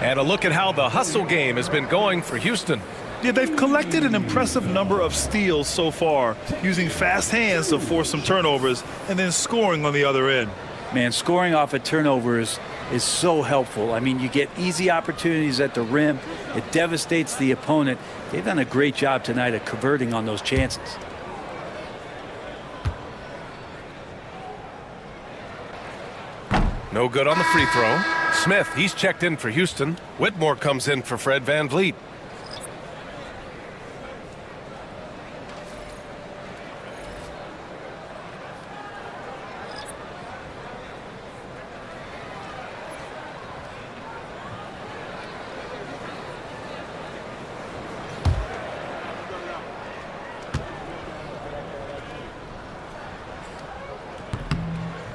And a look at how the hustle game has been going for Houston. Yeah, they've collected an impressive number of steals so far, using fast hands to force some turnovers and then scoring on the other end. Man, scoring off of turnovers is so helpful. I mean, you get easy opportunities at the rim. It devastates the opponent. They've done a great job tonight of converting on those chances. No good on the free throw. Smith, he's checked in for Houston. Whitmore comes in for Fred Van Vliet.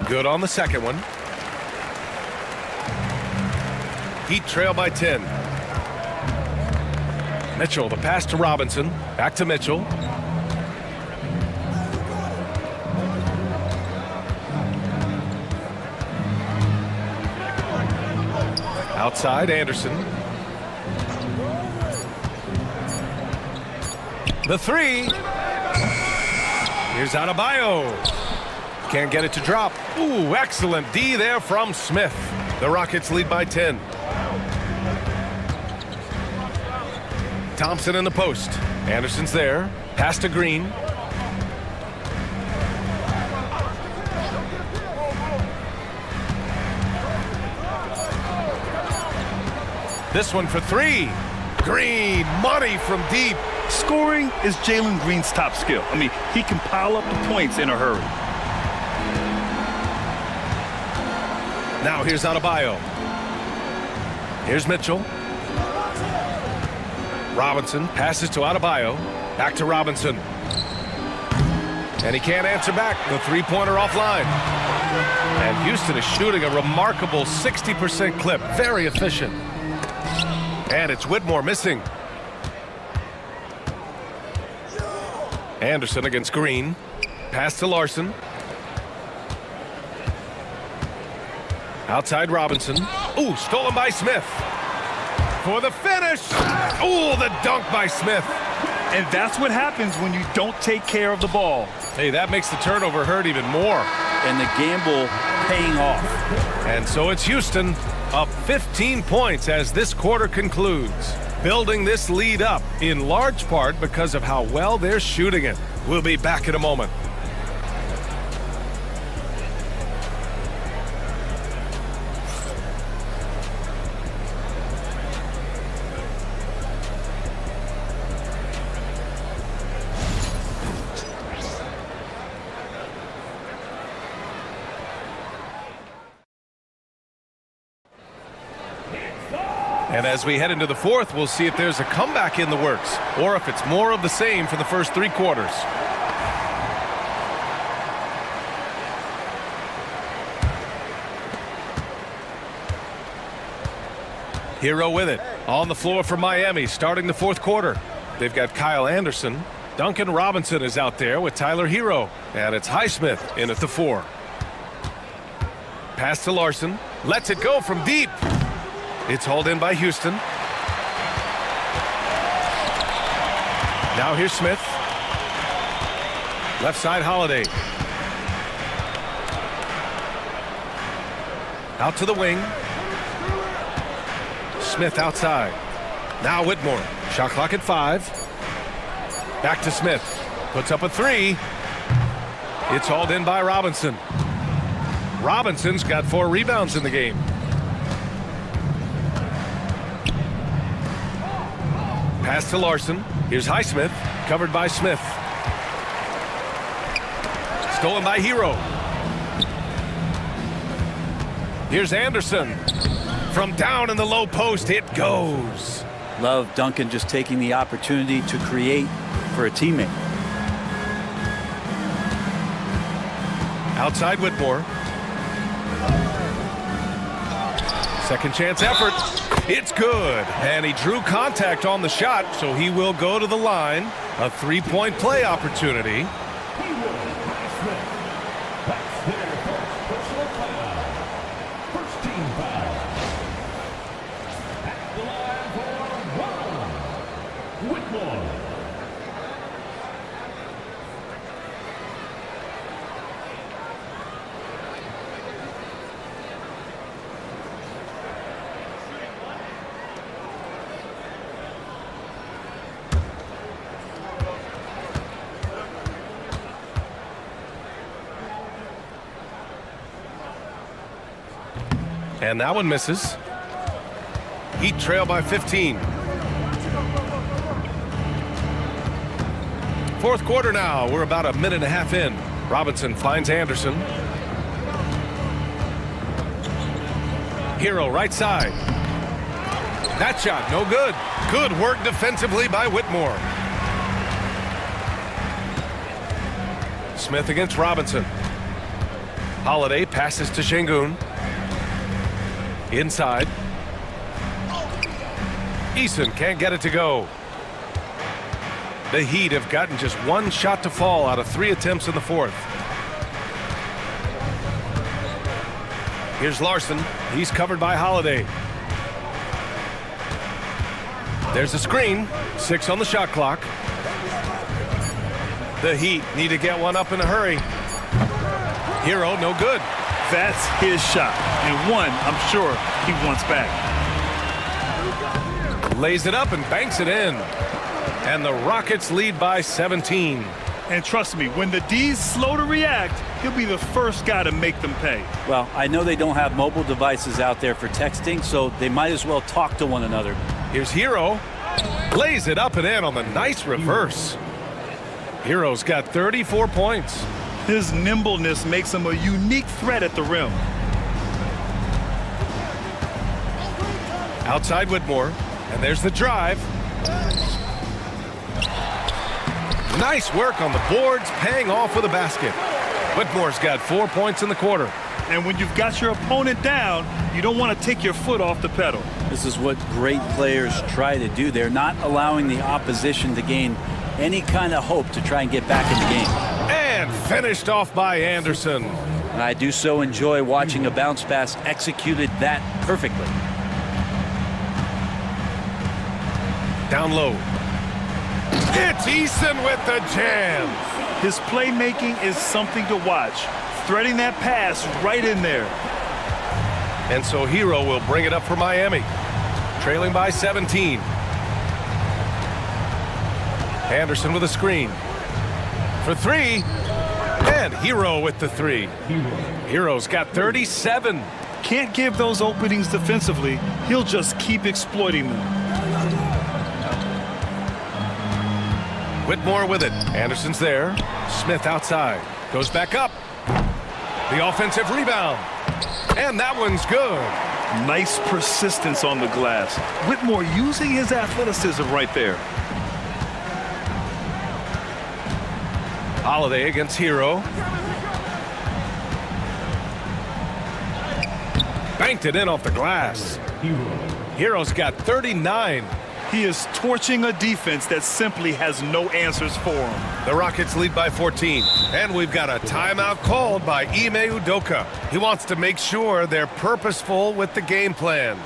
Good on the second one. Heat trail by 10. Mitchell, the pass to Robinson. Back to Mitchell. Outside, Anderson. The three. Here's Adebayo. Can't get it to drop. Ooh, excellent D there from Smith. The Rockets lead by 10. Thompson in the post. Anderson's there. Pass to Green. This one for three. Green, money from deep. Scoring is Jalen Green's top skill. I mean, he can pile up the points in a hurry. Now here's Adebayo. Here's Mitchell. Robinson passes to Adebayo. Back to Robinson. And he can't answer back. The three-pointer offline. And Houston is shooting a remarkable 60% clip. Very efficient. And it's Whitmore missing. Anderson against Green. Pass to Larson. Outside Robinson. Ooh, stolen by Smith. For the finish. Ooh, the dunk by Smith. And that's what happens when you don't take care of the ball. Hey, that makes the turnover hurt even more. And the gamble paying off. And so it's Houston up 15 points as this quarter concludes. Building this lead up in large part because of how well they're shooting it. We'll be back in a moment. And as we head into the fourth, we'll see if there's a comeback in the works or if it's more of the same for the first three quarters. Hero with it. On the floor for Miami starting the fourth quarter. They've got Kyle Anderson. Duncan Robinson is out there with Tyler Hero. And it's Highsmith in at the 4. Pass to Larson. Lets it go from deep. It's hauled in by Houston. Now here's Smith. Left side Holiday. Out to the wing. Smith outside. Now Whitmore. Shot clock at 5. Back to Smith. Puts up a 3. It's hauled in by Robinson. Robinson's got 4 rebounds in the game. Pass to Larson. Here's Highsmith. Covered by Smith. Stolen by Hero. Here's Anderson. From down in the low post, it goes. Love Duncan just taking the opportunity to create for a teammate. Outside Whitmore. Second chance effort. It's good. And he drew contact on the shot, so he will go to the line. A 3-point play opportunity. That's their first personal foul. First team foul. At the line for one, Whitmore. And that one misses. Heat trail by 15. Fourth quarter now. We're about a minute and a half in. Robinson finds Anderson. Hero right side. That shot no good. Good work defensively by Whitmore. Smith against Robinson. Holiday passes to Şengün. Inside. Eason can't get it to go. The Heat have gotten just 1 shot to fall out of 3 attempts in the fourth. Here's Larson. He's covered by Holiday. There's a screen. 6 on the shot clock. The Heat need to get one up in a hurry. Hero, no good. That's his shot, and one I'm sure he wants back. Lays it up and banks it in. And the Rockets lead by 17. And trust me, when the D's slow to react, he'll be the first guy to make them pay. Well, I know they don't have mobile devices out there for texting, so they might as well talk to one another. Here's Hero. Lays it up and in on the nice reverse. Hero's got 34 points. His nimbleness makes him a unique threat at the rim. Outside Whitmore. And there's the drive. Nice work on the boards, paying off with a basket. Whitmore's got 4 points in the quarter. And when you've got your opponent down, you don't want to take your foot off the pedal. This is what great players try to do. They're not allowing the opposition to gain any kind of hope to try and get back in the game. And finished off by Anderson. And I do so enjoy watching a bounce pass executed that perfectly. Down low. It's Eason with the jam. His playmaking is something to watch. Threading that pass right in there. And so Hero will bring it up for Miami. Trailing by 17. Anderson with a screen. For three. And Hero with the three. Hero's got 37. Can't give those openings defensively. He'll just keep exploiting them. Whitmore with it. Anderson's there. Smith outside. Goes back up. The offensive rebound. And that one's good. Nice persistence on the glass. Whitmore using his athleticism right there. Holiday against Hero. Banked it in off the glass. Hero's got 39. He is torching a defense that simply has no answers for him. The Rockets lead by 14. And we've got a timeout called by Ime Udoka. He wants to make sure they're purposeful with the game plan.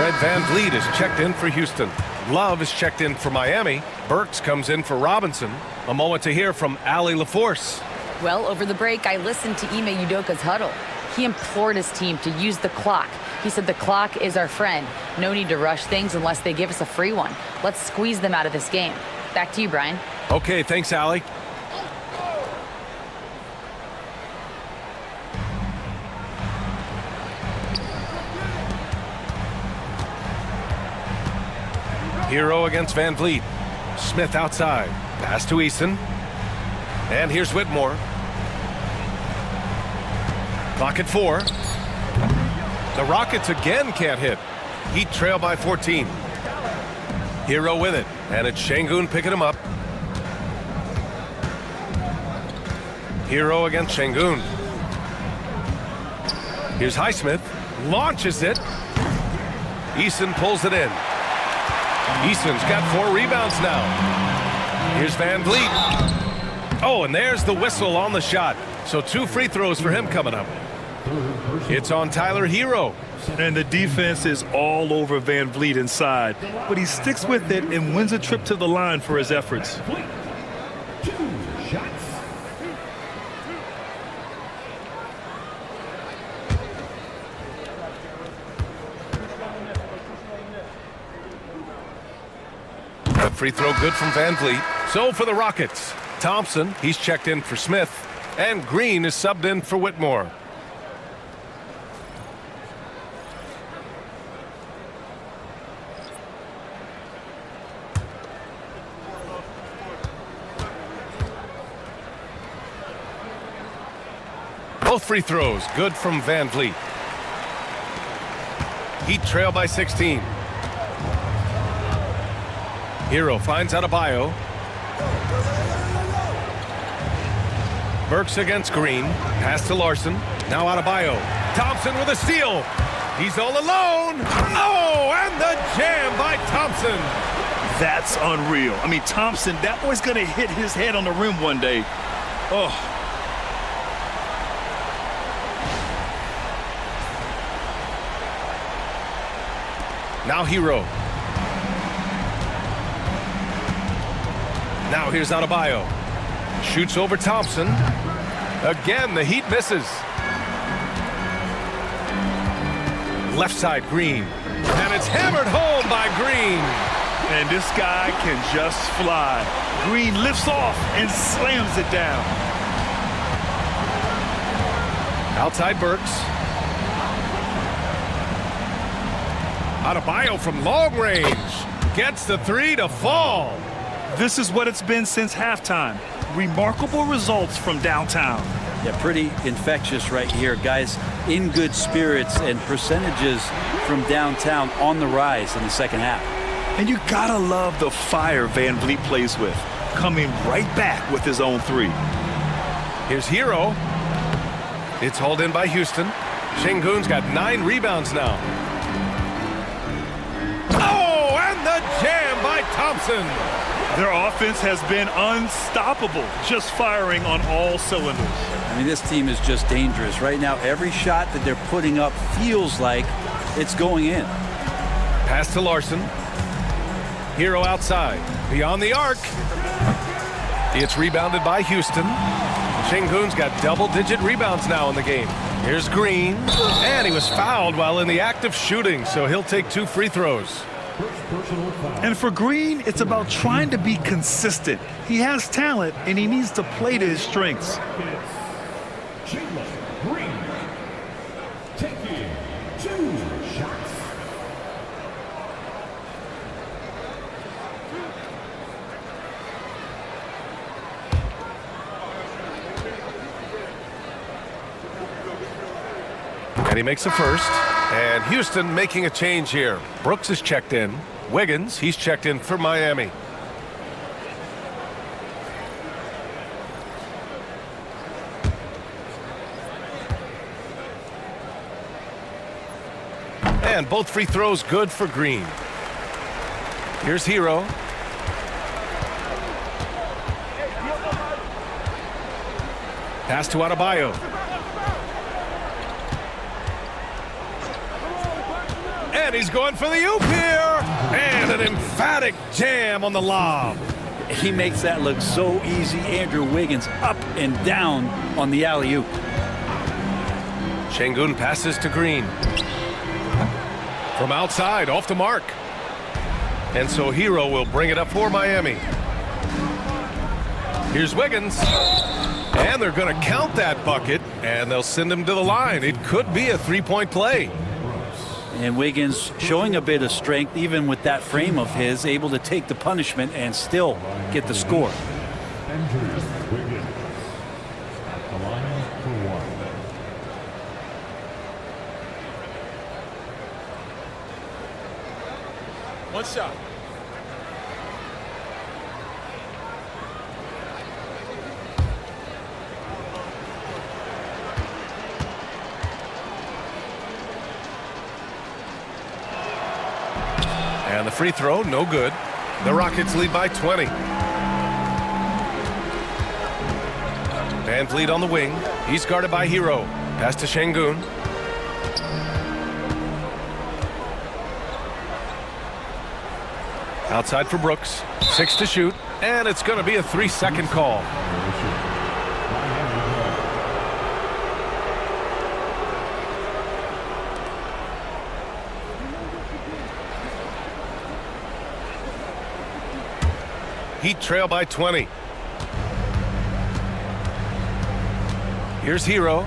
Fred VanVleet is checked in for Houston. Love is checked in for Miami. Burks comes in for Robinson. A moment to hear from Allie LaForce. Well, over the break, I listened to Ime Udoka's huddle. He implored his team to use the clock. He said the clock is our friend. No need to rush things unless they give us a free one. Let's squeeze them out of this game. Back to you, Brian. Okay, thanks, Allie. Hero against VanVleet. Smith outside. Pass to Eason. And here's Whitmore. Clock at 4. The Rockets again can't hit. Heat trail by 14. Hero with it. And it's Şengün picking him up. Hero against Şengün. Here's Highsmith. Launches it. Eason pulls it in. Eason's got 4 rebounds now. Here's VanVleet. Oh, and there's the whistle on the shot. So 2 free throws for him coming up. It's on Tyler Hero. And the defense is all over VanVleet inside. But he sticks with it and wins a trip to the line for his efforts. 2 shots. A free throw good from VanVleet. So for the Rockets, Thompson, he's checked in for Smith. And Green is subbed in for Whitmore. Both free throws good from VanVleet. Heat trail by 16. Hero finds Adebayo. Burks against Green. Pass to Larson. Now Adebayo. Thompson with a steal. He's all alone. Oh, and the jam by Thompson. That's unreal. I mean, Thompson, that boy's going to hit his head on the rim one day. Oh. Now Hero. Now here's Adebayo. Shoots over Thompson. Again, the Heat misses. Left side, Green. And it's hammered home by Green. And this guy can just fly. Green lifts off and slams it down. Outside Burks. Adebayo from long range. Gets the three to fall. This is what it's been since halftime. Remarkable results from downtown. Yeah, pretty infectious right here. Guys in good spirits and percentages from downtown on the rise in the second half. And you gotta love the fire Van Vliet plays with, coming right back with his own three. Here's Hero. It's hauled in by Houston. Şengün's got 9 rebounds now. Oh, and the jam by Thompson. Their offense has been unstoppable, just firing on all cylinders. I mean, this team is just dangerous. Right now, every shot that they're putting up feels like it's going in. Pass to Larson. Hero outside. Beyond the arc. It's rebounded by Houston. Şengün's got double-digit rebounds now in the game. Here's Green. And he was fouled while in the act of shooting, so he'll take 2 free throws. And for Green, it's about trying to be consistent. He has talent, and he needs to play to his strengths. Green taking 2 shots. And he makes the first. And Houston making a change here. Brooks is checked in. Wiggins, he's checked in for Miami. And both free throws good for Green. Here's Hero. Pass to Adebayo. And he's going for the oop here. And an emphatic jam on the lob. He makes that look so easy. Andrew Wiggins up and down on the alley-oop. Şengün passes to Green. From outside, off the mark. And so Hero will bring it up for Miami. Here's Wiggins. And they're going to count that bucket, and they'll send him to the line. It could be a three-point play. And Wiggins showing a bit of strength, even with that frame of his, able to take the punishment and still get the score. Andrew Wiggins at the line for 1. One shot. And the free throw, no good. The Rockets lead by 20. Van Vliet on the wing. He's guarded by Hero. Pass to Şengün. Outside for Brooks. 6 to shoot. And it's going to be a 3-second call. Heat trail by 20. Here's Hero.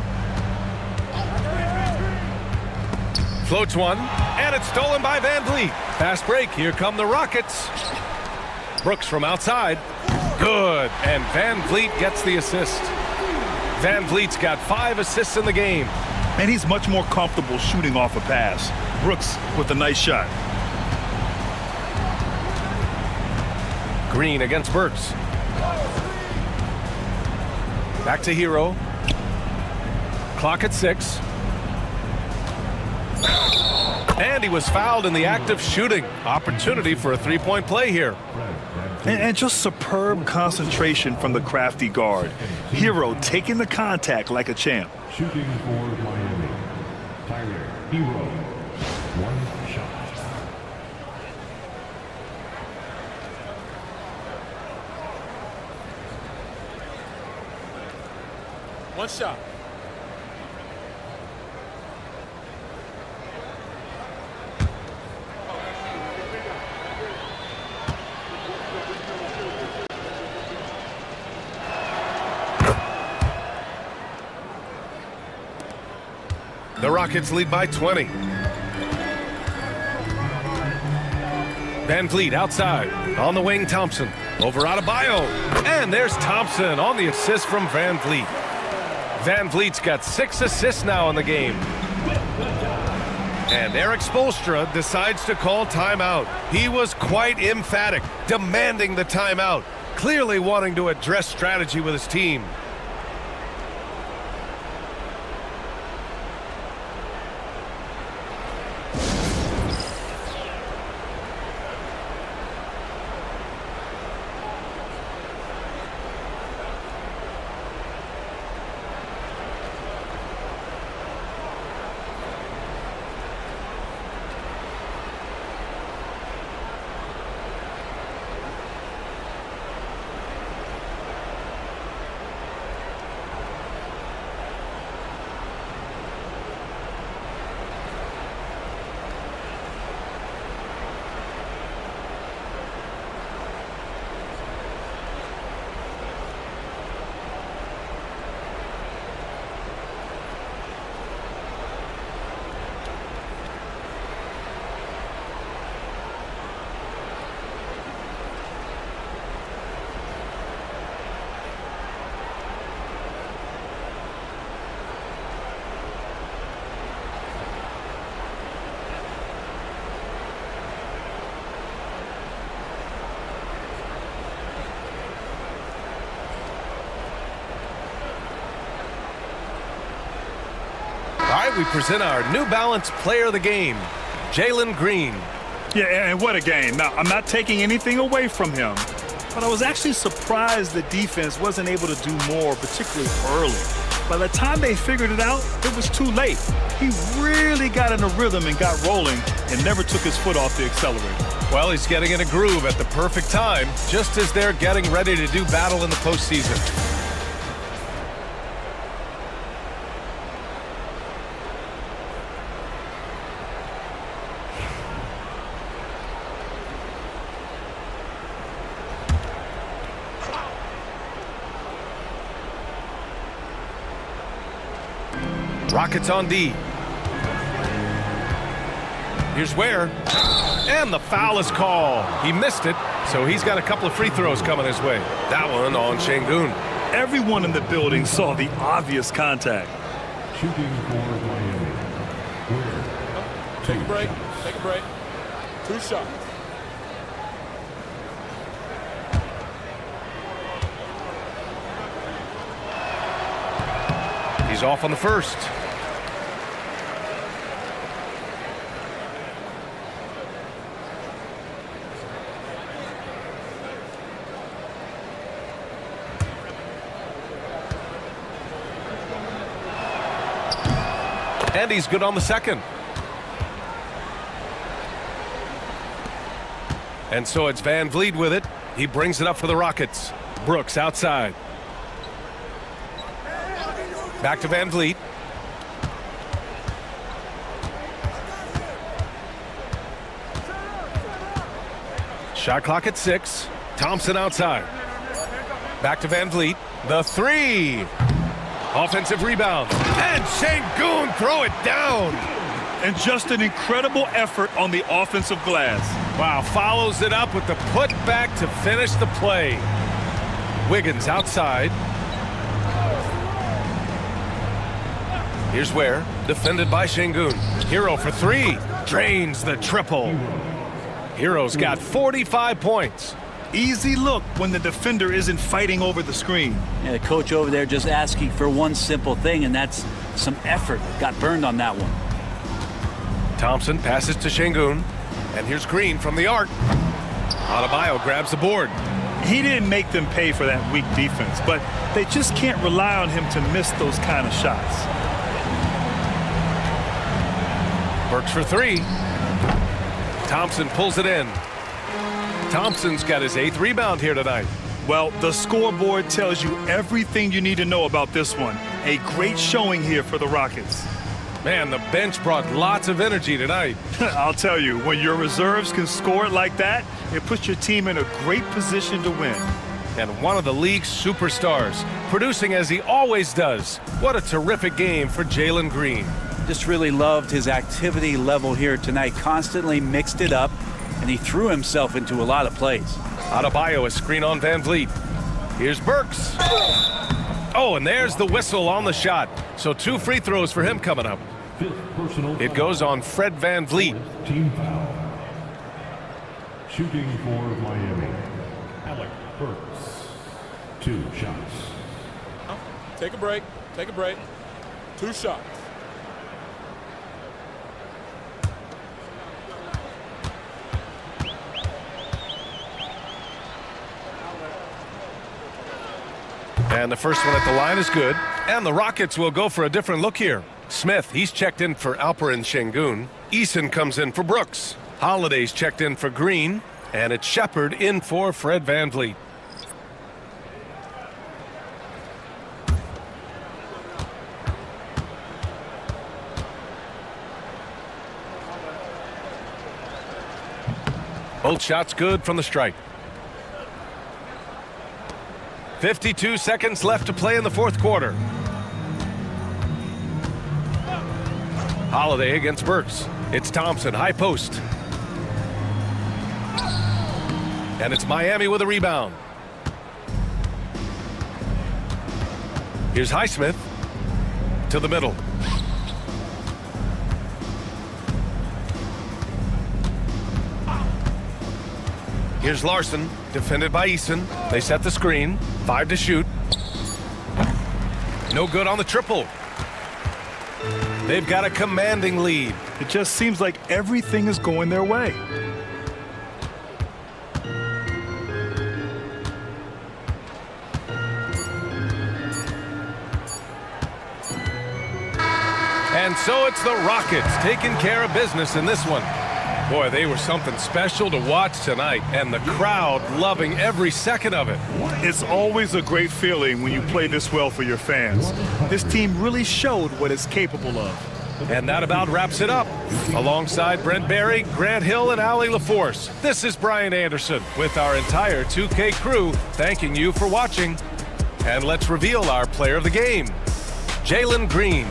Floats one, and it's stolen by Van Vliet. Fast break, here come the Rockets. Brooks from outside. Good, and Van Vliet gets the assist. Van Vliet's got 5 assists in the game. And he's much more comfortable shooting off a pass. Brooks with a nice shot. Green against Burks. Back to Hero. Clock at 6. And he was fouled in the act of shooting. Opportunity for a three-point play here. And just superb concentration from the crafty guard. Hero taking the contact like a champ. Shooting for Miami. Tyler Hero. 1 shot. One shot. The Rockets lead by 20. Van Vliet outside. On the wing, Thompson. Over Adebayo. And there's Thompson on the assist from Van Vliet. Van Vliet's got 6 assists now in the game. And Eric Spoelstra decides to call timeout. He was quite emphatic, demanding the timeout, clearly wanting to address strategy with his team. All right, we present our New Balance player of the game, Jalen Green. Yeah, and what a game. Now, I'm not taking anything away from him, but I was actually surprised the defense wasn't able to do more, particularly early. By the time they figured it out, it was too late. He really got in a rhythm and got rolling and never took his foot off the accelerator. Well, he's getting in a groove at the perfect time, just as they're getting ready to do battle in the postseason. Rockets on D. Here's Ware. And the foul is called. He missed it, so he's got a couple of free throws coming his way. That one on Şengün. Everyone in the building saw the obvious contact. Shooting for Miami. Take a break. Take a break. 2 shots. He's off on the first. And he's good on the second. And so it's Van Vliet with it. He brings it up for the Rockets. Brooks outside. Back to Van Vliet. Shot clock at 6. Thompson outside. Back to Van Vliet. The three. Offensive rebound. And Şengün throw it down. And just an incredible effort on the offensive glass. Wow, follows it up with the putback to finish the play. Wiggins outside. Here's Ware, defended by Şengün. Hero for three. Drains the triple. Hero's got 45 points. Easy look when the defender isn't fighting over the screen. Yeah, the coach over there just asking for one simple thing, and that's some effort. Got burned on that one. Thompson passes to Şengün, and here's Green from the arc. Adebayo grabs the board. He didn't make them pay for that weak defense, but they just can't rely on him to miss those kind of shots. Burks for three. Thompson pulls it in. Thompson's got his 8th rebound here tonight. Well, the scoreboard tells you everything you need to know about this one. A great showing here for the Rockets. Man, the bench brought lots of energy tonight. I'll tell you, when your reserves can score it like that, it puts your team in a great position to win. And one of the league's superstars, producing as he always does. What a terrific game for Jalen Green. Just really loved his activity level here tonight. Constantly mixed it up, and he threw himself into a lot of plays. Adebayo, a screen on Van Vliet. Here's Burks. Oh, and there's the whistle on the shot. So 2 free throws for him coming up. It goes on Fred Van Vliet. Team foul. Shooting for Miami, Alec Burks. 2 shots. Take a break. Take a break. 2 shots. And the first one at the line is good. And the Rockets will go for a different look here. Smith, he's checked in for Alperen Şengün. Eason comes in for Brooks. Holiday's checked in for Green. And it's Shepard in for Fred Van Vliet. Both shots good from the stripe. 52 seconds left to play in the 4th quarter. Holiday against Burks. It's Thompson, high post. And it's Miami with a rebound. Here's Highsmith to the middle. Here's Larson, defended by Eason. They set the screen. 5 to shoot. No good on the triple. They've got a commanding lead. It just seems like everything is going their way. And so it's the Rockets taking care of business in this one. Boy, they were something special to watch tonight, and the crowd loving every second of it. It's always a great feeling when you play this well for your fans. This team really showed what it's capable of. And that about wraps it up. Alongside Brent Barry, Grant Hill, and Allie LaForce, this is Brian Anderson with our entire 2K crew thanking you for watching. And let's reveal our player of the game, Jalen Green.